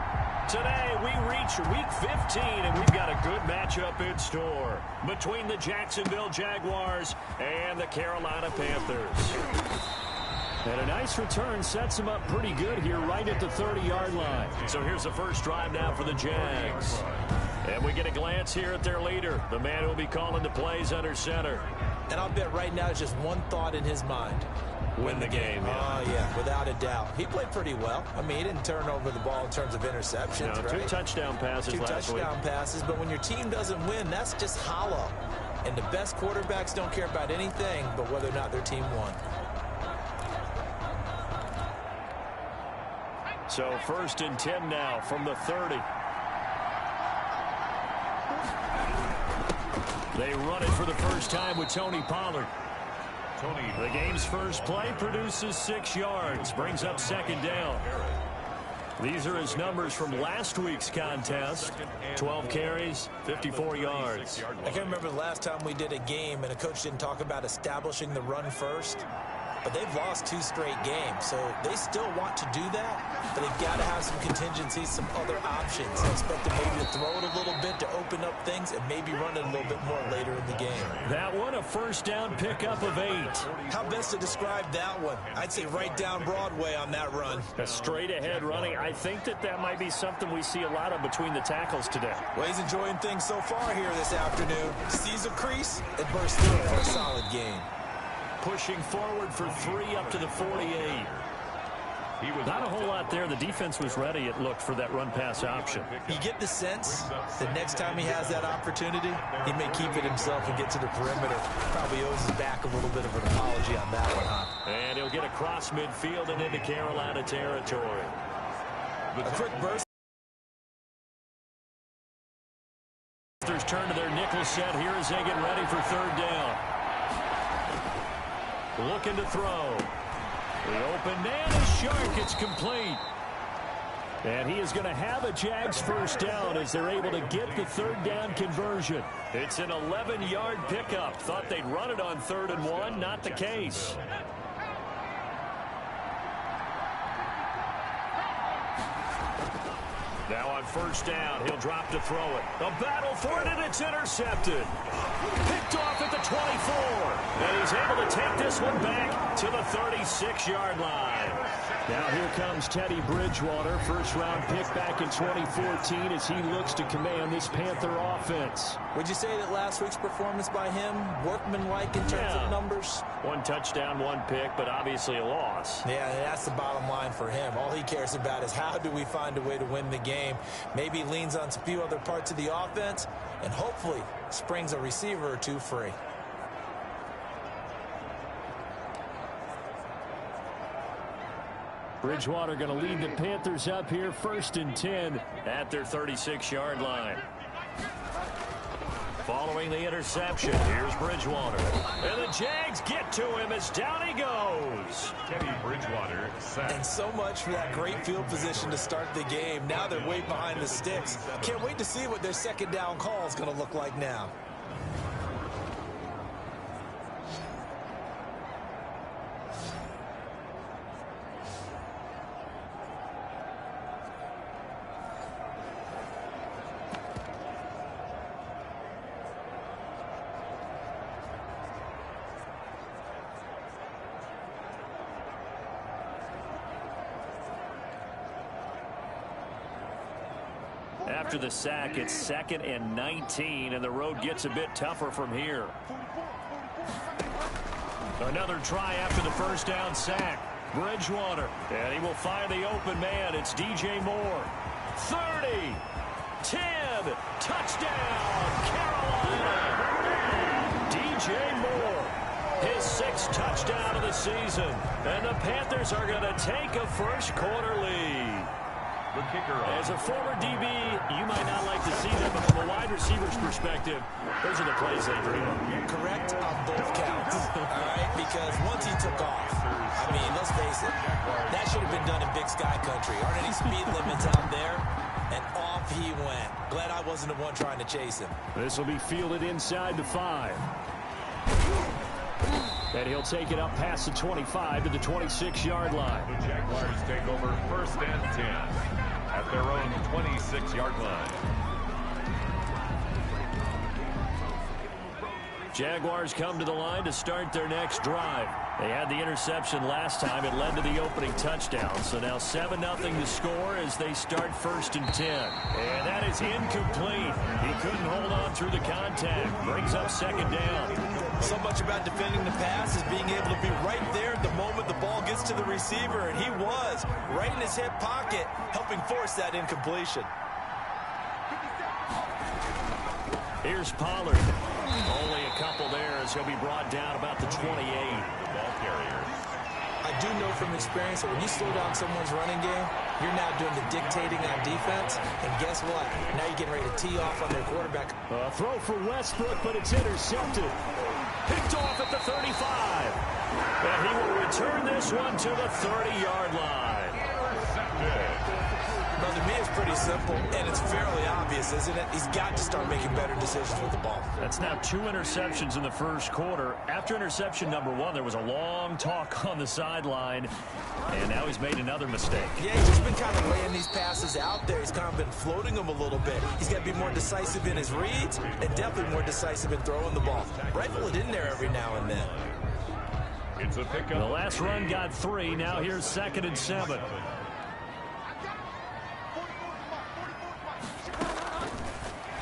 Today, we reach Week 15, and we've got a good matchup in store between the Jacksonville Jaguars and the Carolina Panthers. And a nice return sets them up pretty good here right at the 30-yard line. So here's the first drive now for the Jags. And we get a glance here at their leader, the man who will be calling the plays under center. And I'll bet right now it's just one thought in his mind. Win the game. Oh, yeah, without a doubt. He played pretty well. I mean, he didn't turn over the ball in terms of interceptions, no, right? 2 touchdown passes last week. 2 touchdown passes, but when your team doesn't win, that's just hollow. And the best quarterbacks don't care about anything but whether or not their team won. So 1st and 10 now from the 30. They run it for the first time with Tony Pollard. The game's first play produces 6 yards, brings up 2nd down. These are his numbers from last week's contest. 12 carries, 54 yards. I can't remember the last time we did a game and a coach didn't talk about establishing the run first. But they've lost 2 straight games, so they still want to do that, but they've got to have some contingencies, some other options. I expect them maybe to throw it a little bit to open up things and maybe run it a little bit more later in the game. That one, a first down pickup of 8. How best to describe that one? I'd say right down Broadway on that run. A straight ahead running. I think that might be something we see a lot of between the tackles today. Well, he's enjoying things so far here this afternoon. Sees a crease and bursts through it for a solid gain. Pushing forward for 3 up to the 48. Not a whole lot there. The defense was ready, it looked, for that run-pass option. You get the sense that next time he has that opportunity, he may keep it himself and get to the perimeter. Probably owes his back a little bit of an apology on that one, huh? And he'll get across midfield and into Carolina territory. A quick burst. Panthers turn to their nickel set here as they get ready for 3rd down. Looking to throw. The open man is Shark. It's complete. And he is going to have a Jags first down as they're able to get the 3rd down conversion. It's an 11-yard pickup. Thought they'd run it on 3rd and 1. Not the case. Now on 1st down, he'll drop to throw it. A battle for it, and it's intercepted. Picked off at the 24. And he's able to take this one back to the 36-yard line. Now here comes Teddy Bridgewater, first-round pick back in 2014 as he looks to command this Panther offense. Would you say that last week's performance by him, workmanlike in terms of numbers? 1 touchdown, 1 pick, but obviously a loss. Yeah, that's the bottom line for him. All he cares about is how do we find a way to win the game. Maybe leans on a few other parts of the offense, and hopefully springs a receiver or 2 free. Bridgewater going to lead the Panthers up here 1st and 10 at their 36-yard line. Following the interception, here's Bridgewater. And the Jags get to him as down he goes. Teddy Bridgewater set. And so much for that great field position to start the game. Now they're way behind the sticks. Can't wait to see what their 2nd down call is going to look like now. After the sack, it's 2nd and 19, and the road gets a bit tougher from here. Another try after the 1st down sack. Bridgewater, and he will find the open man. It's DJ Moore. 30, 10, touchdown, Carolina. DJ Moore. His 6th touchdown of the season. And the Panthers are going to take a first-quarter lead. The kicker. As a former DB, you might not like to see them, but from a wide receiver's perspective, those are the plays they dream of. Correct on both counts, all right? Because once he took off, I mean, let's face it, that should have been done in Big Sky Country. Aren't any speed limits out there? And off he went. Glad I wasn't the one trying to chase him. This will be fielded inside the 5. And he'll take it up past the 25 to the 26-yard line. The Jaguars take over 1st and 10 at their own 26-yard line. Jaguars come to the line to start their next drive. They had the interception last time. It led to the opening touchdown. So now 7-0 to score as they start 1st and 10. And that is incomplete. He couldn't hold on through the contact. Brings up 2nd down. So much about defending the pass is being able to be right there at the moment the ball gets to the receiver. And he was right in his hip pocket, helping force that incompletion. Here's Pollard. Only a couple there as he'll be brought down about the 28. The ball carrier. I do know from experience that when you slow down someone's running game, you're now doing the dictating on defense. And guess what? Now you're getting ready to tee off on their quarterback. Throw for Westbrook, but it's intercepted. Picked off at the 35. And he will return this one to the 30-yard line. Well, to me, it's pretty simple, and it's fairly obvious, isn't it? He's got to start making better decisions with the ball. That's now 2 interceptions in the first quarter. After interception number 1, there was a long talk on the sideline, and now he's made another mistake. Yeah, he's just been kind of laying these passes out there. He's kind of been floating them a little bit. He's got to be more decisive in his reads and definitely more decisive in throwing the ball. Rifle it in there every now and then. It's a pickup. The last run got 3. Now here's 2nd and 7.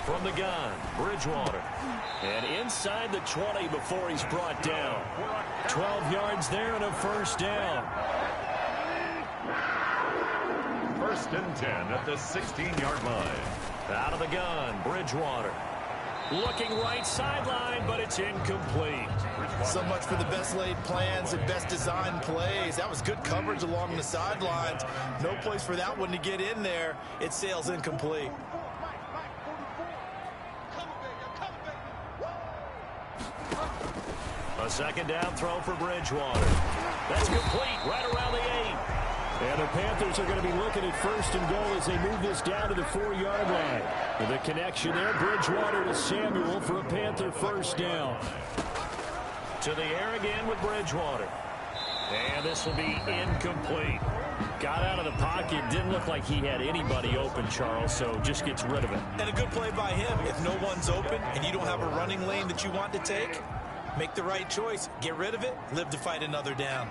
From the gun, Bridgewater. And inside the 20 before he's brought down. 12 yards there and a 1st down. 1st and 10 at the 16-yard line. Out of the gun, Bridgewater. Looking right sideline, but it's incomplete. So much for the best laid plans and best designed plays. That was good coverage along the sidelines. No place for that one to get in there. It sails incomplete. A 2nd down throw for Bridgewater. That's complete right around the 8. And the Panthers are going to be looking at 1st and goal as they move this down to the 4-yard line. With a connection there, Bridgewater to Samuel for a Panther 1st down. To the air again with Bridgewater. And this will be incomplete. Got out of the pocket. Didn't look like he had anybody open, Charles, so just gets rid of it. And a good play by him. If no one's open and you don't have a running lane that you want to take, make the right choice. Get rid of it. Live to fight another down.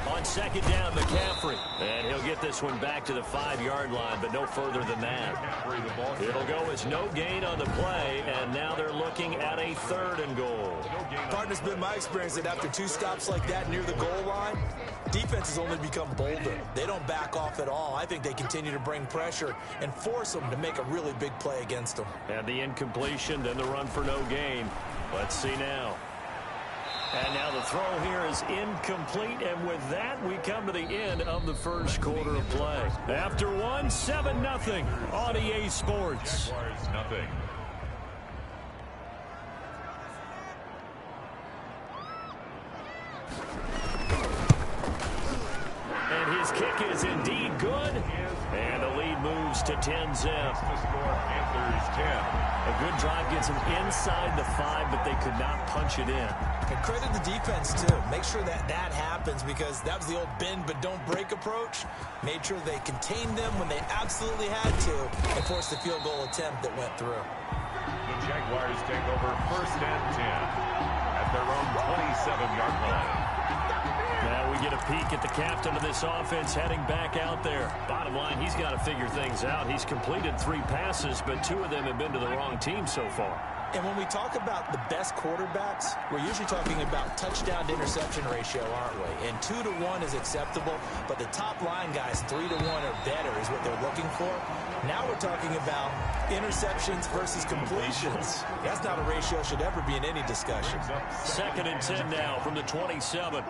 On 2nd down, McCaffrey. And he'll get this one back to the 5-yard line, but no further than that. It'll go as no gain on the play, and now they're looking at a 3rd and goal. Partner's been my experience that after 2 stops like that near the goal line, defenses only become bolder. They don't back off at all. I think they continue to bring pressure and force them to make a really big play against them. And the incompletion, then the run for no gain. Let's see now. And now the throw here is incomplete, and with that, we come to the end of the first quarter of play. After one, 7-0 on EA Sports. Jaguars, nothing. And his kick is indeed good, and the lead moves to 10-zip. The score, Panthers 10. A good drive gets them inside the 5, but they could not punch it in. And credit the defense, too. Make sure that that happens because that was the old bend but don't break approach. Made sure they contained them when they absolutely had to and forced the field goal attempt that went through. The Jaguars take over 1st and 10 at their own 27-yard line. Now we get a peek at the captain of this offense heading back out there. Bottom line, he's got to figure things out. He's completed 3 passes, but 2 of them have been to the wrong team so far. And when we talk about the best quarterbacks, we're usually talking about touchdown to interception ratio, aren't we? And 2 to 1 is acceptable, but the top line guys, 3 to 1 or better is what they're looking for. Now we're talking about interceptions versus completions. That's not a ratio should ever be in any discussion. 2nd and 10 now from the 27.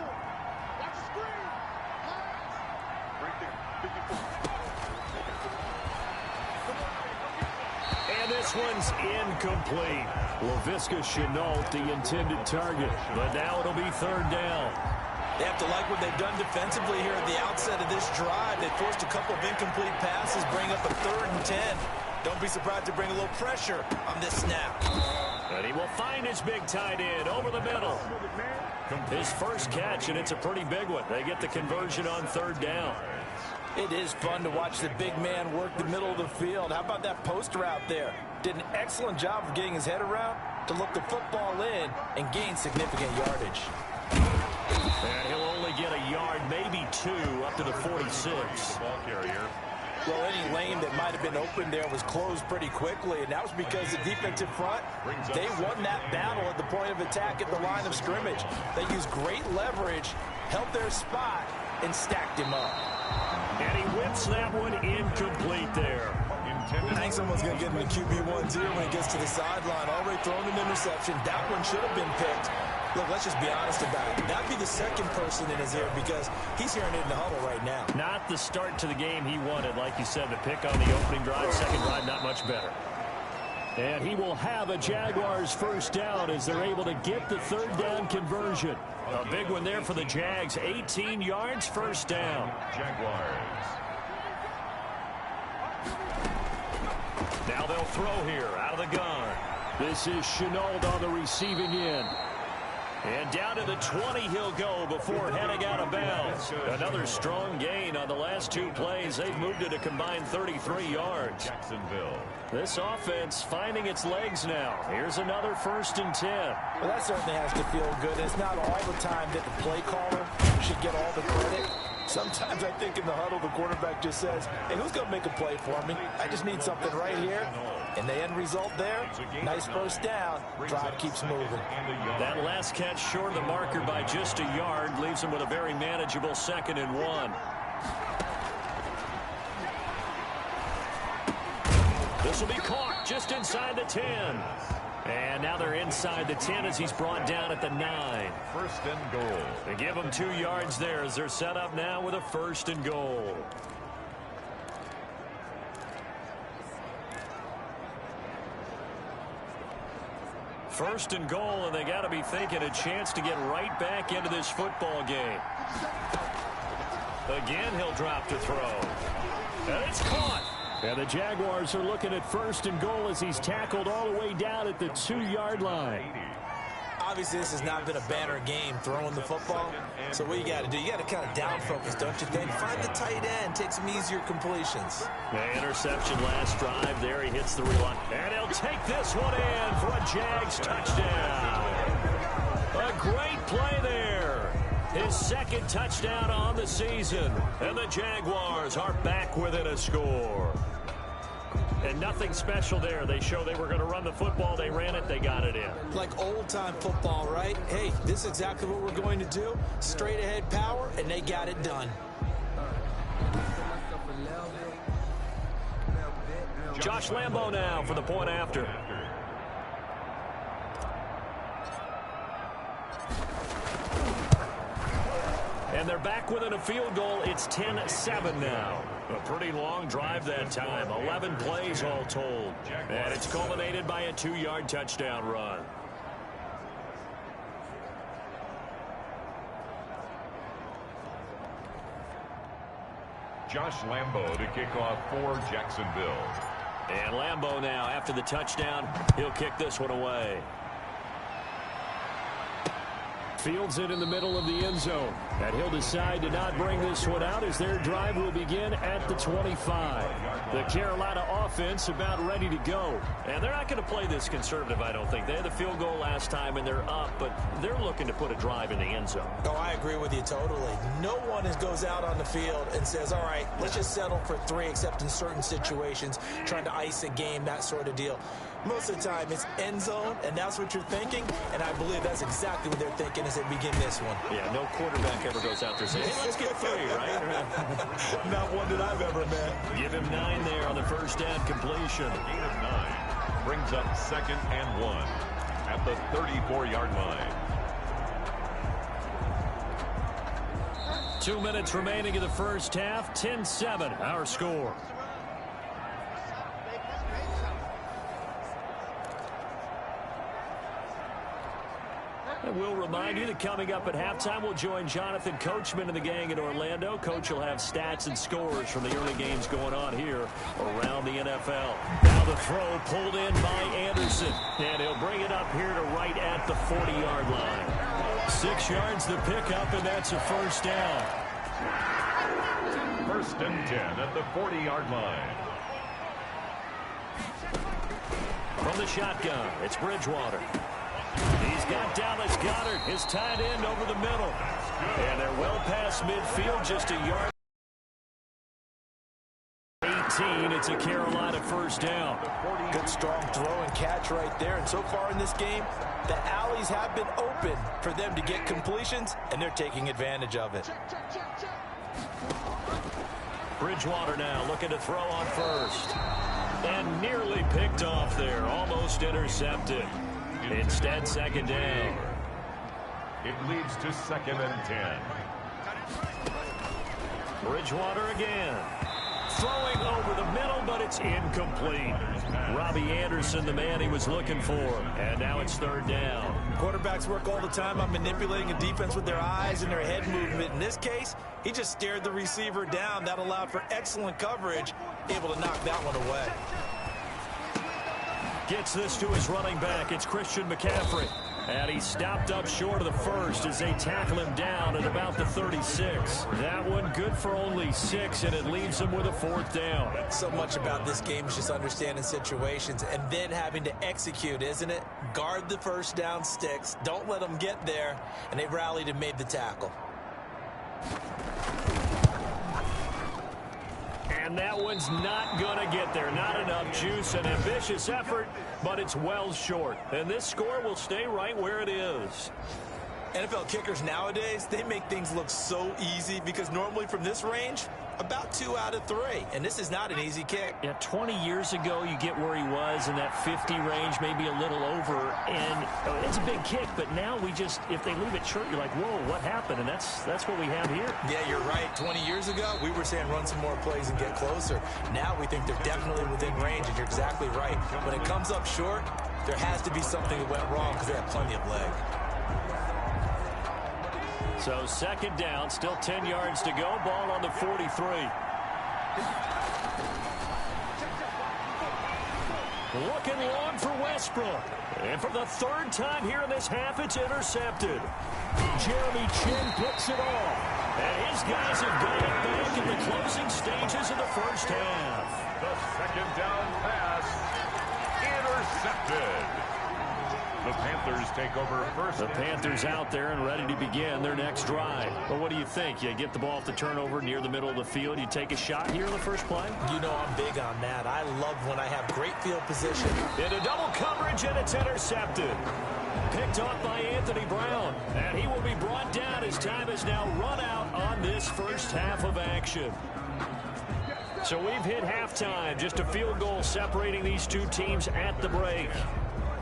This one's incomplete. LaVisca Chenault, the intended target. But now it'll be 3rd down. They have to like what they've done defensively here at the outset of this drive. They forced a couple of incomplete passes, bring up a 3rd and 10. Don't be surprised to bring a little pressure on this snap. And he will find his big tight end over the middle. His first catch, and it's a pretty big one. They get the conversion on 3rd down. It is fun to watch the big man work the middle of the field. How about that post route there? Did an excellent job of getting his head around to look the football in and gain significant yardage. And he'll only get a yard, maybe 2, up to the 46. Ball carrier. Well, any lane that might have been open there was closed pretty quickly, and that was because the defensive front, they won that battle at the point of attack at the line of scrimmage. They used great leverage, held their spot, and stacked him up. And he whips that one incomplete there. I think someone's going to get in the QB1-0 when he gets to the sideline. Already thrown an interception. That one should have been picked. Look, let's just be honest about it. That'd be the second person in his ear because he's hearing it in the huddle right now. Not the start to the game he wanted. Like you said, the pick on the opening drive, second drive, not much better. And he will have a Jaguars 1st down as they're able to get the 3rd down conversion. A big one there for the Jags. 18 yards, 1st down. Jaguars. Now they'll throw here out of the gun. This is Chenault on the receiving end. And down to the 20 he'll go before heading out of bounds. Another strong gain on the last 2 plays. They've moved it a combined 33 yards. Jacksonville. This offense finding its legs now. Here's another 1st and 10. Well, that certainly has to feel good. It's not all the time that the play caller should get all the credit. Sometimes I think in the huddle, the quarterback just says, hey, who's going to make a play for me? I just need something right here. And the end result there, nice 1st down. Drive keeps moving. That last catch short of the marker by just a yard leaves him with a very manageable 2nd and 1. This will be caught just inside the 10. And now they're inside the 10 as he's brought down at the 9. 1st and goal. They give him 2 yards there as they're set up now with a 1st and goal. First and goal, and they got to be thinking a chance to get right back into this football game. Again, he'll drop to throw. And it's caught. And the Jaguars are looking at 1st and goal as he's tackled all the way down at the 2-yard line. Obviously, this has not been a banner game throwing the football. So what you got to do, you got to kind of down focus, don't you think? Find the tight end, take some easier completions. The interception last drive there. He hits the reline. And he'll take this one in for a Jags touchdown. A great play there. His 2nd touchdown on the season. And the Jaguars are back within a score. And nothing special there. They show they were going to run the football. They ran it. They got it in. Like old-time football, right? Hey, this is exactly what we're going to do. Straight-ahead power, and they got it done. Josh Lambo now for the point after. And they're back within a field goal. It's 10-7 now. A pretty long drive that time. 11 plays all told. And it's culminated by a 2-yard touchdown run. Josh Lambo to kick off for Jacksonville. And Lambo now, after the touchdown, he'll kick this one away. Fields it in the middle of the end zone. And he'll decide to not bring this one out as their drive will begin at the 25. The Carolina offense about ready to go. And they're not going to play this conservative, I don't think. They had the field goal last time, and they're up, but they're looking to put a drive in the end zone. Oh, I agree with you totally. No one goes out on the field and says, all right, let's just settle for 3, except in certain situations, trying to ice a game, that sort of deal. Most of the time, it's end zone, and that's what you're thinking, and I believe that's exactly what they're thinking as they begin this one. Yeah, no quarterback ever goes out there saying, hey, let's get 3, right? Not one that I've ever met. Give him 9 there on the first down completion. Gain of 9 brings up 2nd and 1 at the 34-yard line. 2 minutes remaining in the first half. 10-7, our score. And we'll remind you that coming up at halftime, we'll join Jonathan Coachman and the gang in Orlando. Coach will have stats and scores from the early games going on here around the NFL. Now the throw pulled in by Anderson. And he'll bring it up here to right at the 40-yard line. 6 yards to pick up, and that's a first down. 1st and 10 at the 40-yard line. From the shotgun, it's Bridgewater. He's got Dallas Goedert, his tight end, over the middle. And they're well past midfield, just a yard. 18, it's a Carolina first down. Good strong throw and catch right there. And so far in this game, the alleys have been open for them to get completions, and they're taking advantage of it. Bridgewater now looking to throw on first. And nearly picked off there, almost intercepted. Instead, 2nd down. It leads to 2nd and 10. Bridgewater again. Throwing over the middle, but it's incomplete. Robbie Anderson, the man he was looking for. And now it's 3rd down. Quarterbacks work all the time on manipulating a defense with their eyes and their head movement. In this case, he just stared the receiver down. That allowed for excellent coverage, able to knock that one away. Gets this to his running back. It's Christian McCaffrey. And he stopped up short of the first as they tackle him down at about the 36. That one good for only 6, and it leaves him with a 4th down. So much about this game is just understanding situations and then having to execute, isn't it? Guard the first down sticks. Don't let them get there. And they rallied and made the tackle. And that one's not going to get there. Not enough juice. An ambitious effort, but it's well short. And this score will stay right where it is. NFL kickers nowadays, they make things look so easy because normally from this range, about 2 out of 3. And this is not an easy kick. Yeah, 20 years ago, you get where he was in that 50 range, maybe a little over. And it's a big kick, but now we just, if they leave it short, you're like, whoa, what happened? And that's what we have here. Yeah, you're right. 20 years ago, we were saying run some more plays and get closer. Now we think they're definitely within range, and you're exactly right. When it comes up short, there has to be something that went wrong because they have plenty of leg. So 2nd down, still 10 yards to go. Ball on the 43. Looking long for Westbrook. And for the 3rd time here in this half, it's intercepted. Jeremy Chin picks it off. And his guys have got it back in the closing stages of the first half. The 2nd down pass intercepted. The Panthers take over first. The Panthers out there and ready to begin their next drive. But what do you think? You get the ball off the turnover near the middle of the field. You take a shot here in the first play? You know I'm big on that. I love when I have great field position. Into double coverage, and it's intercepted. Picked off by Anthony Brown. And he will be brought down as time has now run out on this first half of action. So we've hit halftime. Just a field goal separating these two teams at the break.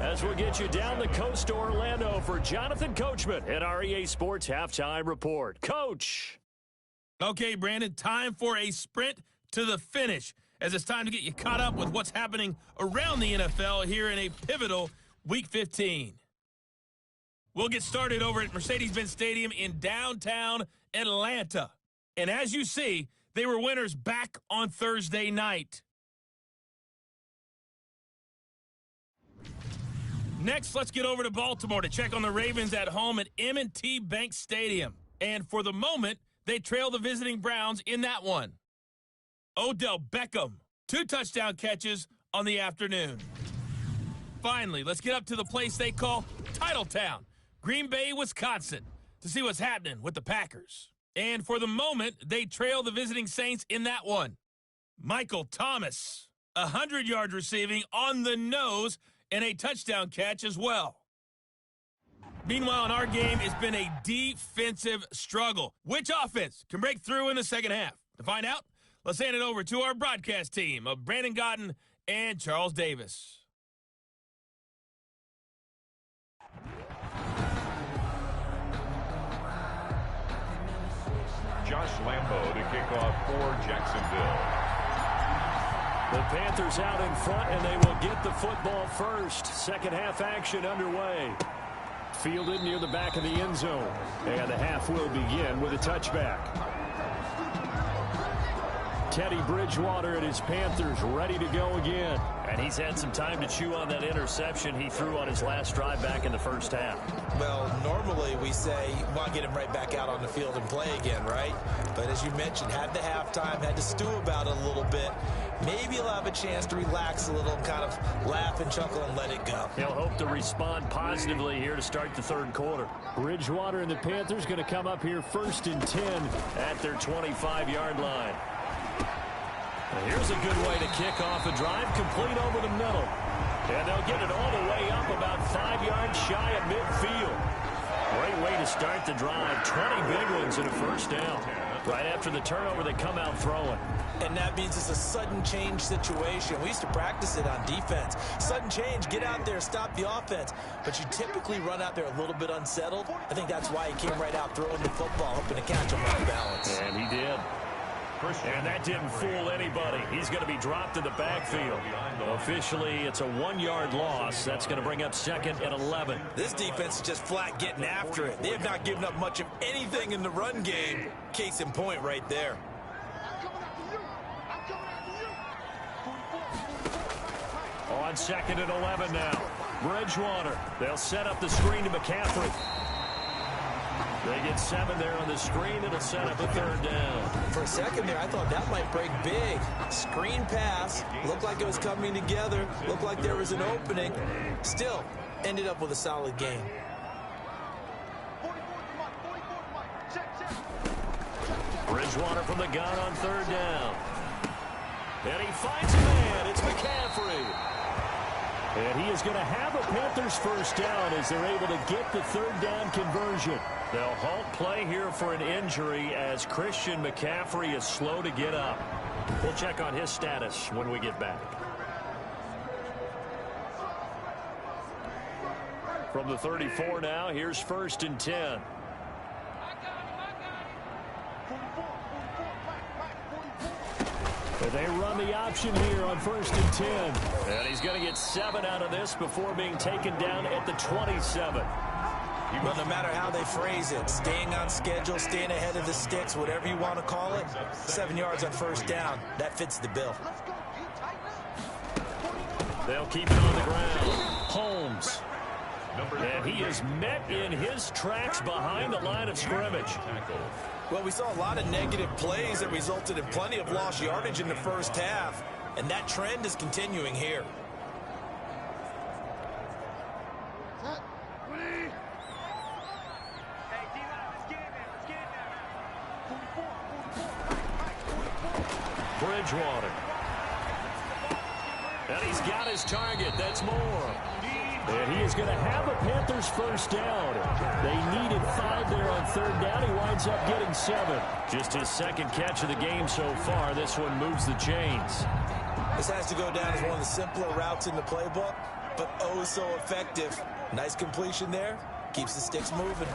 As we'll get you down the coast to Orlando for Jonathan Coachman at our EA Sports Halftime Report. Coach. Okay, Brandon, time for a sprint to the finish, as it's time to get you caught up with what's happening around the NFL here in a pivotal Week 15. We'll get started over at Mercedes-Benz Stadium in downtown Atlanta. And as you see, they were winners back on Thursday night. Next, let's get over to Baltimore to check on the Ravens at home at M&T Bank Stadium. And for the moment, they trail the visiting Browns in that one. Odell Beckham, 2 touchdown catches on the afternoon. Finally, let's get up to the place they call Titletown, Green Bay, Wisconsin, to see what's happening with the Packers. And for the moment, they trail the visiting Saints in that one. Michael Thomas, 100 yards receiving on the nose and a touchdown catch as well. Meanwhile, in our game, it's been a defensive struggle. Which offense can break through in the second half? To find out, let's hand it over to our broadcast team of Brandon Gotten and Charles Davis. Josh Lambo to kick off for Jacksonville. The Panthers out in front, and they will get the football first. Second half action underway. Fielded near the back of the end zone. And the half will begin with a touchback. Teddy Bridgewater and his Panthers ready to go again. And he's had some time to chew on that interception he threw on his last drive back in the first half. Well, normally we say, well, get him right back out on the field and play again, right? But as you mentioned, had the halftime, had to stew about it a little bit. Maybe he'll have a chance to relax a little and kind of laugh and chuckle and let it go. He'll hope to respond positively here to start the third quarter. Bridgewater and the Panthers going to come up here 1st and 10 at their 25-yard line. Now here's a good way to kick off a drive, complete over the middle. And they'll get it all the way up about 5 yards shy of midfield. Great way to start the drive. 20 big ones in a first down. Right after the turnover, they come out throwing. And that means it's a sudden change situation. We used to practice it on defense. Sudden change, get out there, stop the offense. But you typically run out there a little bit unsettled. I think that's why he came right out throwing the football, hoping to catch him off balance. And he did. And that didn't fool anybody. He's going to be dropped in the backfield. Officially, it's a 1-yard loss. That's going to bring up 2nd and 11. This defense is just flat getting after it. They have not given up much of anything in the run game. Case in point right there. On 2nd and 11 now. Bridgewater. They'll set up the screen to McCaffrey. They get 7 there on the screen. It'll set up a 3rd down. For a second there, I thought that might break big. Screen pass. Looked like it was coming together. Looked like there was an opening. Still, ended up with a solid game. Bridgewater from the gun on 3rd down. And he finds a man. It's McCaffrey. And he is going to have a Panthers first down as they're able to get the 3rd down conversion. They'll halt play here for an injury as Christian McCaffrey is slow to get up. We'll check on his status when we get back. From the 34 now, here's 1st and 10. They run the option here on 1st and 10. And he's going to get 7 out of this before being taken down at the 27. But no matter how they phrase it, staying on schedule, staying ahead of the sticks, whatever you want to call it, 7 yards on 1st down, that fits the bill. They'll keep it on the ground. Holmes. And he is met in his tracks behind the line of scrimmage. Well, we saw a lot of negative plays that resulted in plenty of lost yardage in the first half, and that trend is continuing here. Bridgewater. And he's got his target. That's more. And he is going to have a Panthers first down. They needed 5 there on 3rd down. He winds up getting 7. Just his 2nd catch of the game so far. This one moves the chains. This has to go down as one of the simpler routes in the playbook, but oh so effective. Nice completion there. Keeps the sticks moving.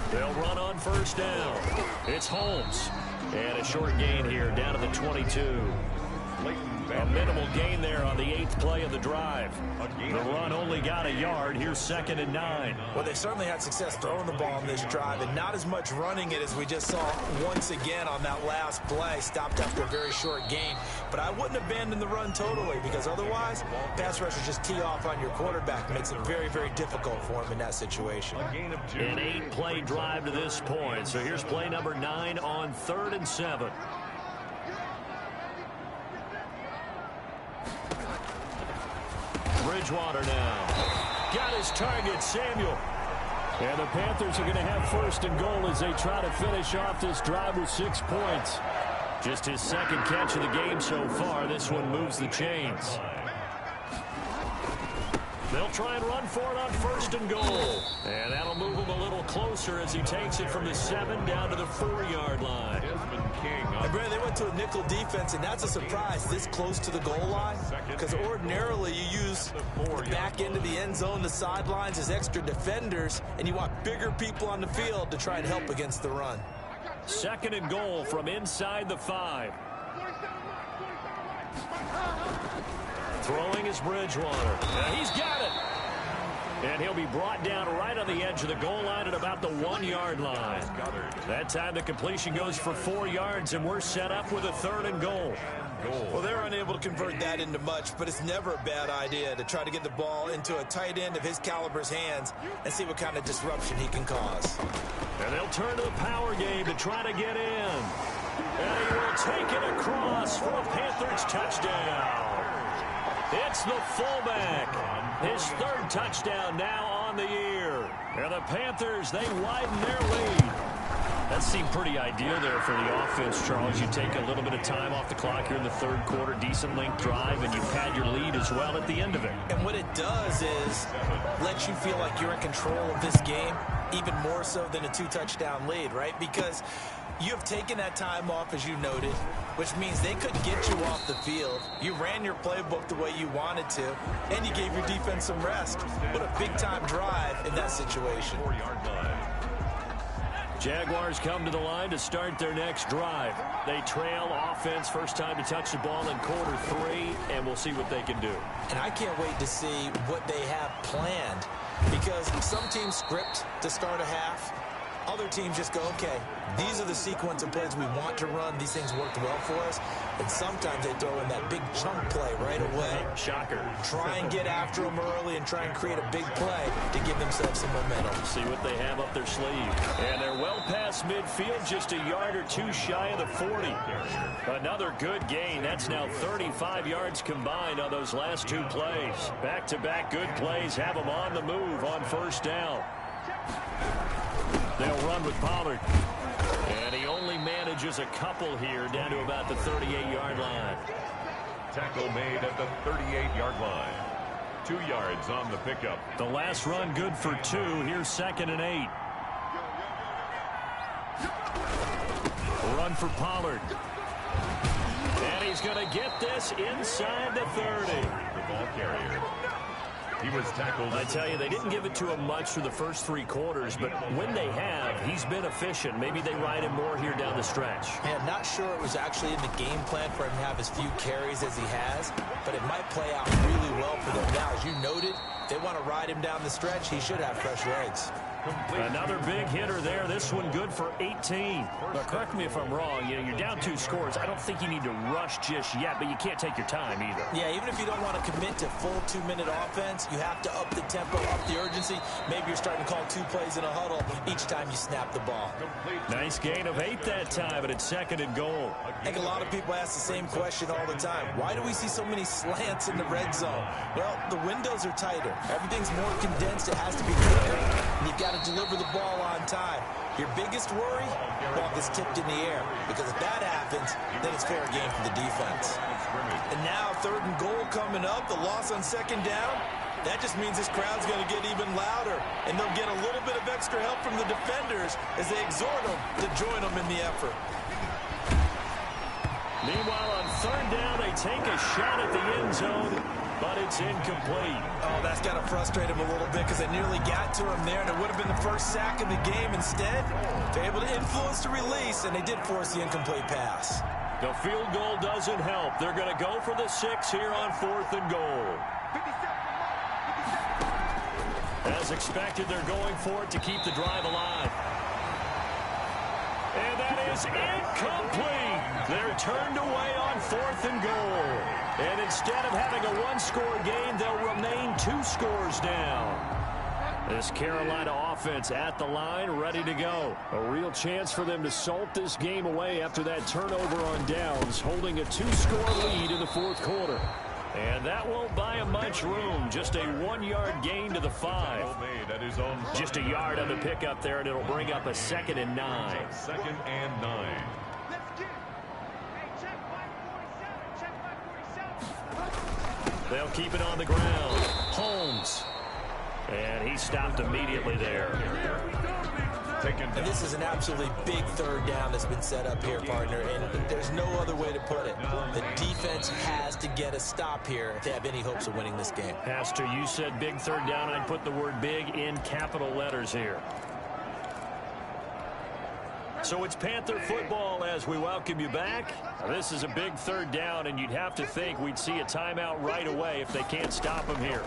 They'll run on 1st down. It's Holmes. And a short gain here down to the 22. A minimal gain there on the 8th play of the drive. The run only got a yard. Here's 2nd and 9. Well, they certainly had success throwing the ball on this drive and not as much running it as we just saw once again on that last play. Stopped after a very short gain. But I wouldn't abandon the run totally because otherwise, pass rushers just tee off on your quarterback. Makes it very, very difficult for him in that situation. An 8-play drive to this point. So here's play number 9 on 3rd and 7. Bridgewater now. Got his target, Samuel. And the Panthers are going to have 1st and goal as they try to finish off this drive with 6 points. Just his 2nd catch of the game so far. This one moves the chains. They'll try and run for it on 1st and goal. And that'll move him a little closer as he takes it from the 7 down to the 4-yard line. And Brad, they went to a nickel defense, and that's a surprise this close to the goal line. Because ordinarily you use the back end of the end zone, the sidelines as extra defenders, and you want bigger people on the field to try and help against the run. 2nd and goal from inside the 5. Throwing is Bridgewater. He's got it. And he'll be brought down right on the edge of the goal line at about the 1-yard line. That time the completion goes for 4 yards, and we're set up with a 3rd and goal. Well, they're unable to convert that into much, but it's never a bad idea to try to get the ball into a tight end of his caliber's hands and see what kind of disruption he can cause. And they'll turn to the power game to try to get in. And he will take it across for a Panthers touchdown. It's the fullback. His 3rd touchdown now on the year. And the Panthers, they widen their lead. That seemed pretty ideal there for the offense, Charles. You take a little bit of time off the clock here in the 3rd quarter, decent length drive, and you pad your lead as well at the end of it. And what it does is let you feel like you're in control of this game, even more so than a 2-touchdown lead, right? Because you have taken that time off, as you noted, which means they couldn't get you off the field. You ran your playbook the way you wanted to, and you gave your defense some rest. What a big-time drive in that situation. 4-yard line. Jaguars come to the line to start their next drive. They trail offense, first time to touch the ball in quarter 3, and we'll see what they can do. And I can't wait to see what they have planned, because some teams script to start a half. Other teams just go, okay, these are the sequence of plays we want to run. These things worked well for us. And sometimes they throw in that big chunk play right away. Shocker. Try and get after them early and try and create a big play to give themselves some momentum. See what they have up their sleeve. And they're well past midfield, just a yard or 2 shy of the 40. Another good gain. That's now 35 yards combined on those last 2 plays. Back-to-back good plays have them on the move on 1st down. They'll run with Pollard. And he only manages a couple here down to about the 38-yard line. Tackle made at the 38-yard line. 2 yards on the pickup. The last run good for 2. Here's 2nd and 8. Run for Pollard. And he's going to get this inside the 30. The ball carrier. He was tackled. I tell you, they didn't give it to him much through the first 3 quarters, but when they have, he's been efficient. Maybe they ride him more here down the stretch. Man, not sure it was actually in the game plan for him to have as few carries as he has, but it might play out really well for them. Now, as you noted, if they want to ride him down the stretch, he should have fresh legs. Another big hitter there. This one good for 18. Now, correct me if I'm wrong. You know, you're down 2 scores. I don't think you need to rush just yet, but you can't take your time either. Yeah, even if you don't want to commit to full 2-minute offense, you have to up the tempo, up the urgency. Maybe you're starting to call 2 plays in a huddle each time you snap the ball. Nice gain of 8 that time, but it's 2nd and goal. I think a lot of people ask the same question all the time. Why do we see so many slants in the red zone? Well, the windows are tighter. Everything's more condensed. It has to be quicker. And you've got to deliver the ball on time. Your biggest worry? Ball gets tipped in the air. Because if that happens, then it's fair game for the defense. And now 3rd and goal coming up. The loss on 2nd down. That just means this crowd's going to get even louder. And they'll get a little bit of extra help from the defenders as they exhort them to join them in the effort. Meanwhile, on 3rd down, they take a shot at the end zone, but it's incomplete. Oh, that's got to frustrate him a little bit because they nearly got to him there, and it would have been the first sack of the game. Instead, they're able to influence the release, and they did force the incomplete pass. The field goal doesn't help. They're going to go for the 6 here on 4th and goal. As expected, they're going for it to keep the drive alive. And that is incomplete. They're turned away on 4th and goal. And instead of having a 1-score game, they'll remain 2 scores down. This Carolina offense at the line, ready to go. A real chance for them to salt this game away after that turnover on downs, holding a 2-score lead in the 4th quarter. And that won't buy him much room. Just a 1-yard gain to the 5. Just a yard on the pickup there, and it'll bring up a 2nd and 9. 2nd and 9. They'll keep it on the ground. Holmes. And he stopped immediately there. And this is an absolutely big third down that's been set up here, partner, and there's no other way to put it. The defense has to get a stop here if they have any hopes of winning this game. Pastor, you said big third down. I'd put the word big in capital letters here. So it's Panther football as we welcome you back. This is a big third down, and you'd have to think we'd see a timeout right away if they can't stop him here.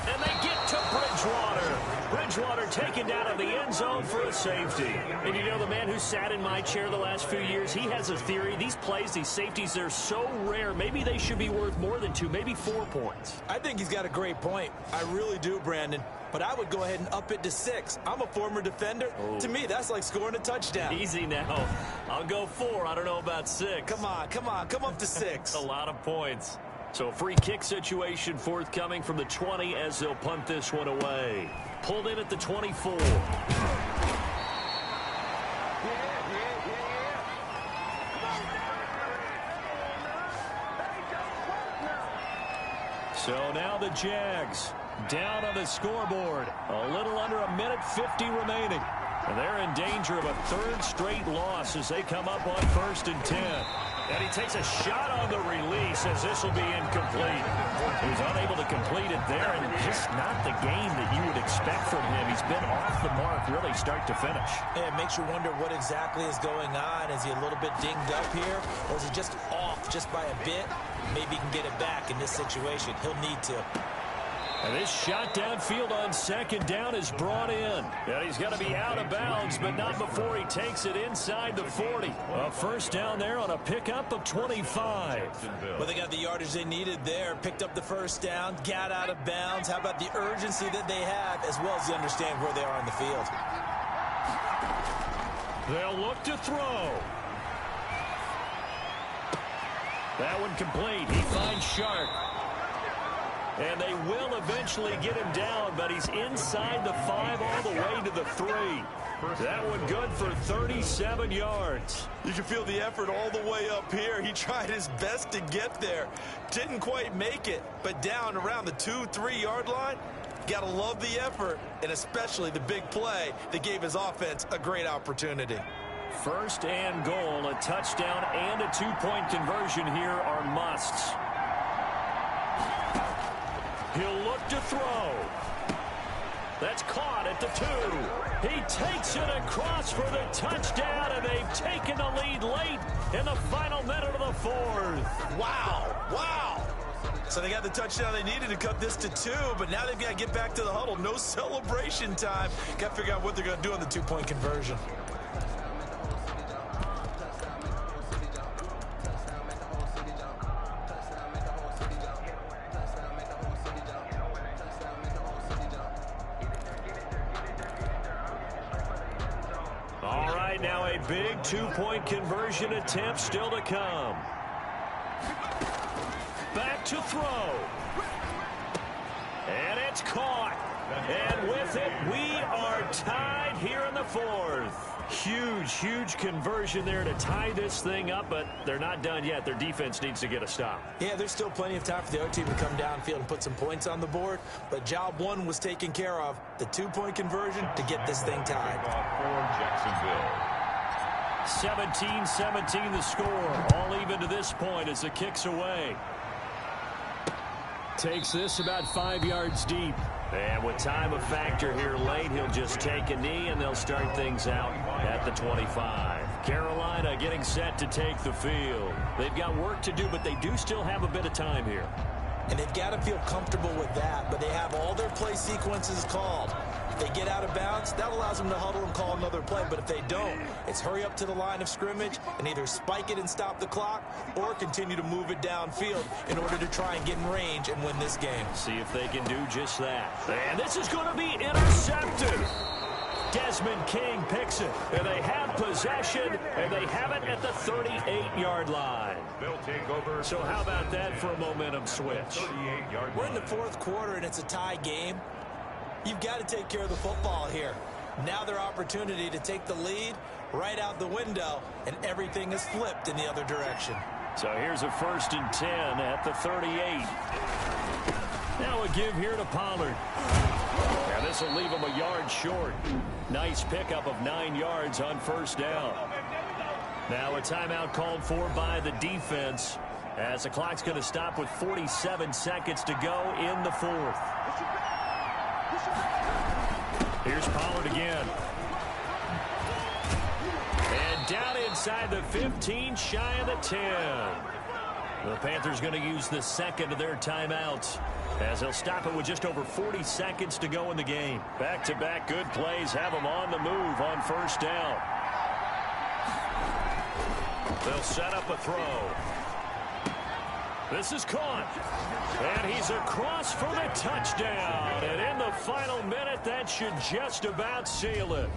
And they get to Bridgewater. Bridgewater taken down in the end zone for a safety. And you know, the man who sat in my chair the last few years, he has a theory. These plays, these safeties, they're so rare. Maybe they should be worth more than 2, maybe 4 points. I think he's got a great point. I really do, Brandon. But I would go ahead and up it to 6. I'm a former defender. Oh. To me, that's like scoring a touchdown. Easy now. I'll go 4. I don't know about 6. Come on. Come up to 6. A lot of points. So a free kick situation forthcoming from the 20 as they'll punt this one away. Pulled in at the 24. So now the Jags down on the scoreboard. A little under a minute 50 remaining. And they're in danger of a 3rd straight loss as they come up on 1st and 10. And he takes a shot on the release as this will be incomplete. He was unable to complete it there, and just not the game that you would expect from him. He's been off the mark really start to finish. Yeah, it makes you wonder what exactly is going on. Is he a little bit dinged up here, or is he just off just by a bit? Maybe he can get it back in this situation. He'll need to. And this shot downfield on 2nd down is brought in. And he's got to be out of bounds, but not before he takes it inside the 40. A 1st down there on a pickup of 25. Well, they got the yardage they needed there. Picked up the 1st down, got out of bounds. How about the urgency that they have, as well as they understand where they are on the field? They'll look to throw. That one complete. He finds Sharp. And they will eventually get him down, but he's inside the 5 all the way to the 3. That one good for 37 yards. You can feel the effort all the way up here. He tried his best to get there. Didn't quite make it, but down around the 2-3 yard line. Gotta love the effort, and especially the big play that gave his offense a great opportunity. 1st and goal, a touchdown and a 2-point conversion here are musts. He'll look to throw. That's caught at the 2. He takes it across for the touchdown, and they've taken the lead late in the final minute of the 4th. Wow. So they got the touchdown they needed to cut this to 2, but now they've got to get back to the huddle. No celebration time. Got to figure out what they're going to do on the 2-point conversion. Now a big 2-point conversion attempt still to come. Back to throw. And it's caught. And with it, we are tied here in the 4th. Huge conversion there to tie this thing up, but they're not done yet. Their defense needs to get a stop. Yeah, there's still plenty of time for the other team to come downfield and put some points on the board, but job 1 was taken care of. The 2-point conversion to get this thing tied. For Jacksonville. 17-17 the score. All even to this point as the kick's away. Takes this about 5 yards deep. And with time a factor here late, he'll just take a knee and they'll start things out at the 25. Carolina getting set to take the field. They've got work to do, but they do still have a bit of time here. And they've got to feel comfortable with that, but they have all their play sequences called. If they get out of bounds, that allows them to huddle and call another play. But if they don't, it's hurry up to the line of scrimmage and either spike it and stop the clock or continue to move it downfield in order to try and get in range and win this game. See if they can do just that. And this is going to be intercepted. Desmond King picks it, and they have possession, and they have it at the 38-yard line. They'll take over. So how about that for a momentum switch? We're in the 4th quarter, and it's a tie game. You've got to take care of the football here. Now their opportunity to take the lead right out the window, and everything is flipped in the other direction. So here's a 1st and 10 at the 38. Now a give here to Pollard. And this will leave him a yard short. Nice pickup of 9 yards on 1st down. Now a timeout called for by the defense as the clock's going to stop with 47 seconds to go in the 4th. Here's Pollard again. And down inside the 15, shy of the 10. The Panthers going to use the second of their timeouts as they'll stop it with just over 40 seconds to go in the game. Back-to-back good plays have them on the move on 1st down. They'll set up a throw. This is caught. And he's across for the touchdown. And in the final minute, that should just about seal it.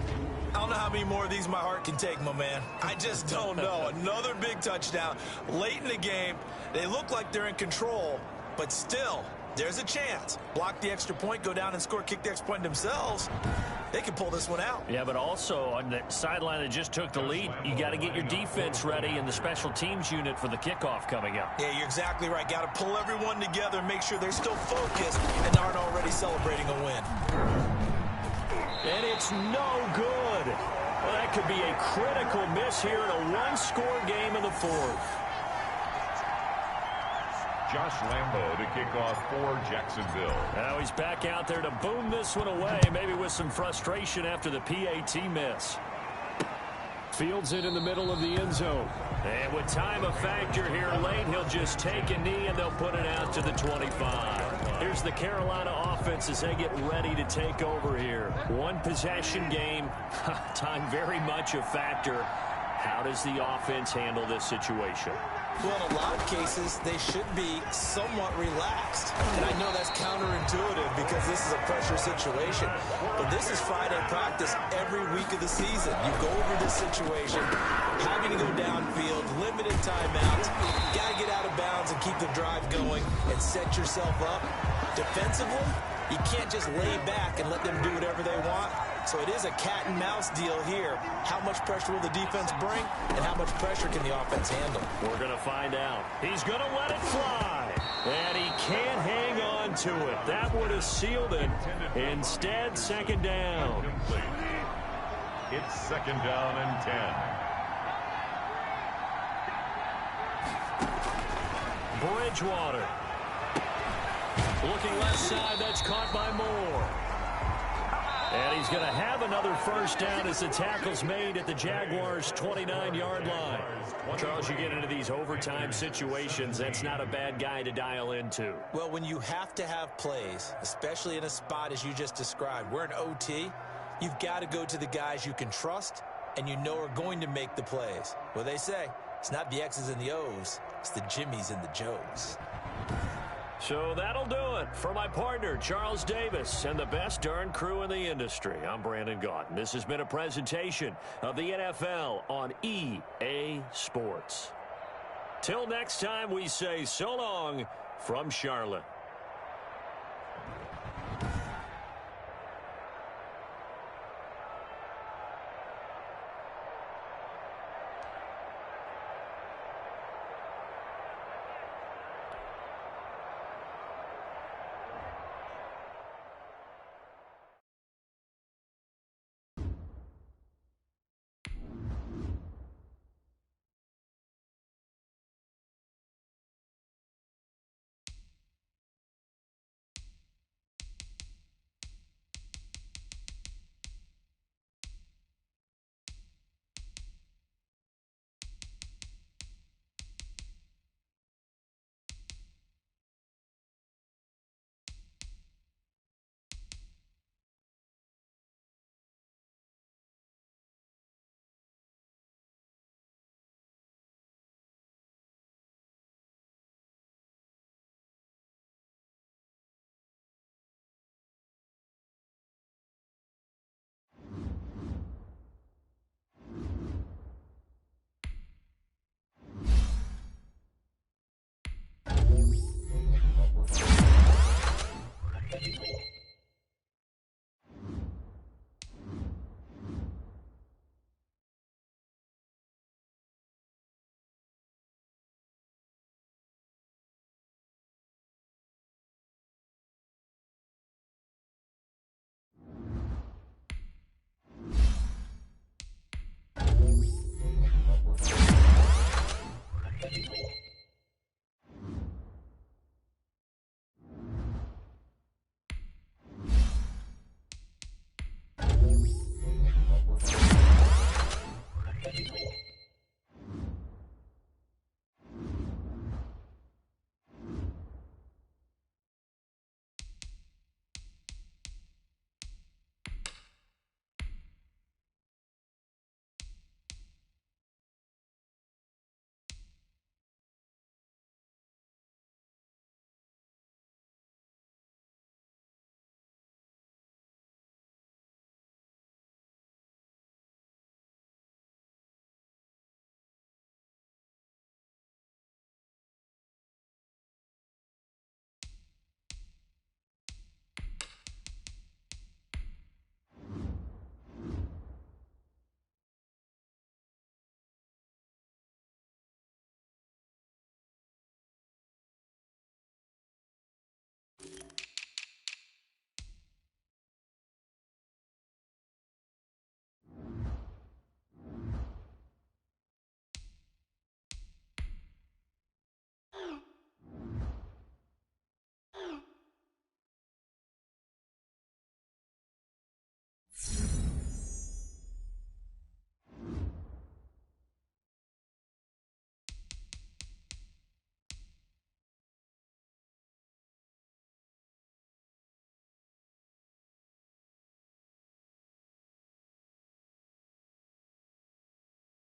I don't know how many more of these my heart can take, my man. I just don't know. Another big touchdown late in the game. They look like they're in control, but still, there's a chance. Block the extra point, go down and score, kick the extra point themselves. They can pull this one out. Yeah, but also on the sideline that just took the lead, you got to get your defense ready and the special teams unit for the kickoff coming up. Yeah, you're exactly right. Got to pull everyone together and make sure they're still focused and aren't already celebrating a win. And it's no good. Well, that could be a critical miss here in a one-score game in the 4th. Josh Lambo to kick off for Jacksonville. Now he's back out there to boom this one away, maybe with some frustration after the PAT miss. Fields it in the middle of the end zone. And with time a factor here late, he'll just take a knee and they'll put it out to the 25. Here's the Carolina offense as they get ready to take over here. One possession game, time very much a factor. How does the offense handle this situation? Well, in a lot of cases, they should be somewhat relaxed. And I know that's counterintuitive because this is a pressure situation. But this is Friday practice every week of the season. You go over this situation, having to go downfield, limited timeouts. You got to get out of bounds and keep the drive going and set yourself up. Defensively, you can't just lay back and let them do whatever they want. So it is a cat and mouse deal here. How much pressure will the defense bring, and how much pressure can the offense handle? We're going to find out. He's going to let it fly, and he can't hang on to it. That would have sealed it. Instead, 2nd down. It's 2nd down and 10. Bridgewater. Looking left side, that's caught by Moore. And he's going to have another 1st down as the tackle's made at the Jaguars' 29-yard line. Charles, you get into these overtime situations, that's not a bad guy to dial into. Well, when you have to have plays, especially in a spot as you just described, we're in OT, you've got to go to the guys you can trust and you know are going to make the plays. Well, they say it's not the X's and the O's, it's the Jimmies and the Joes. So that'll do it for my partner, Charles Davis, and the best darn crew in the industry. I'm Brandon Gaudin. This has been a presentation of the NFL on EA Sports. Till next time, we say so long from Charlotte.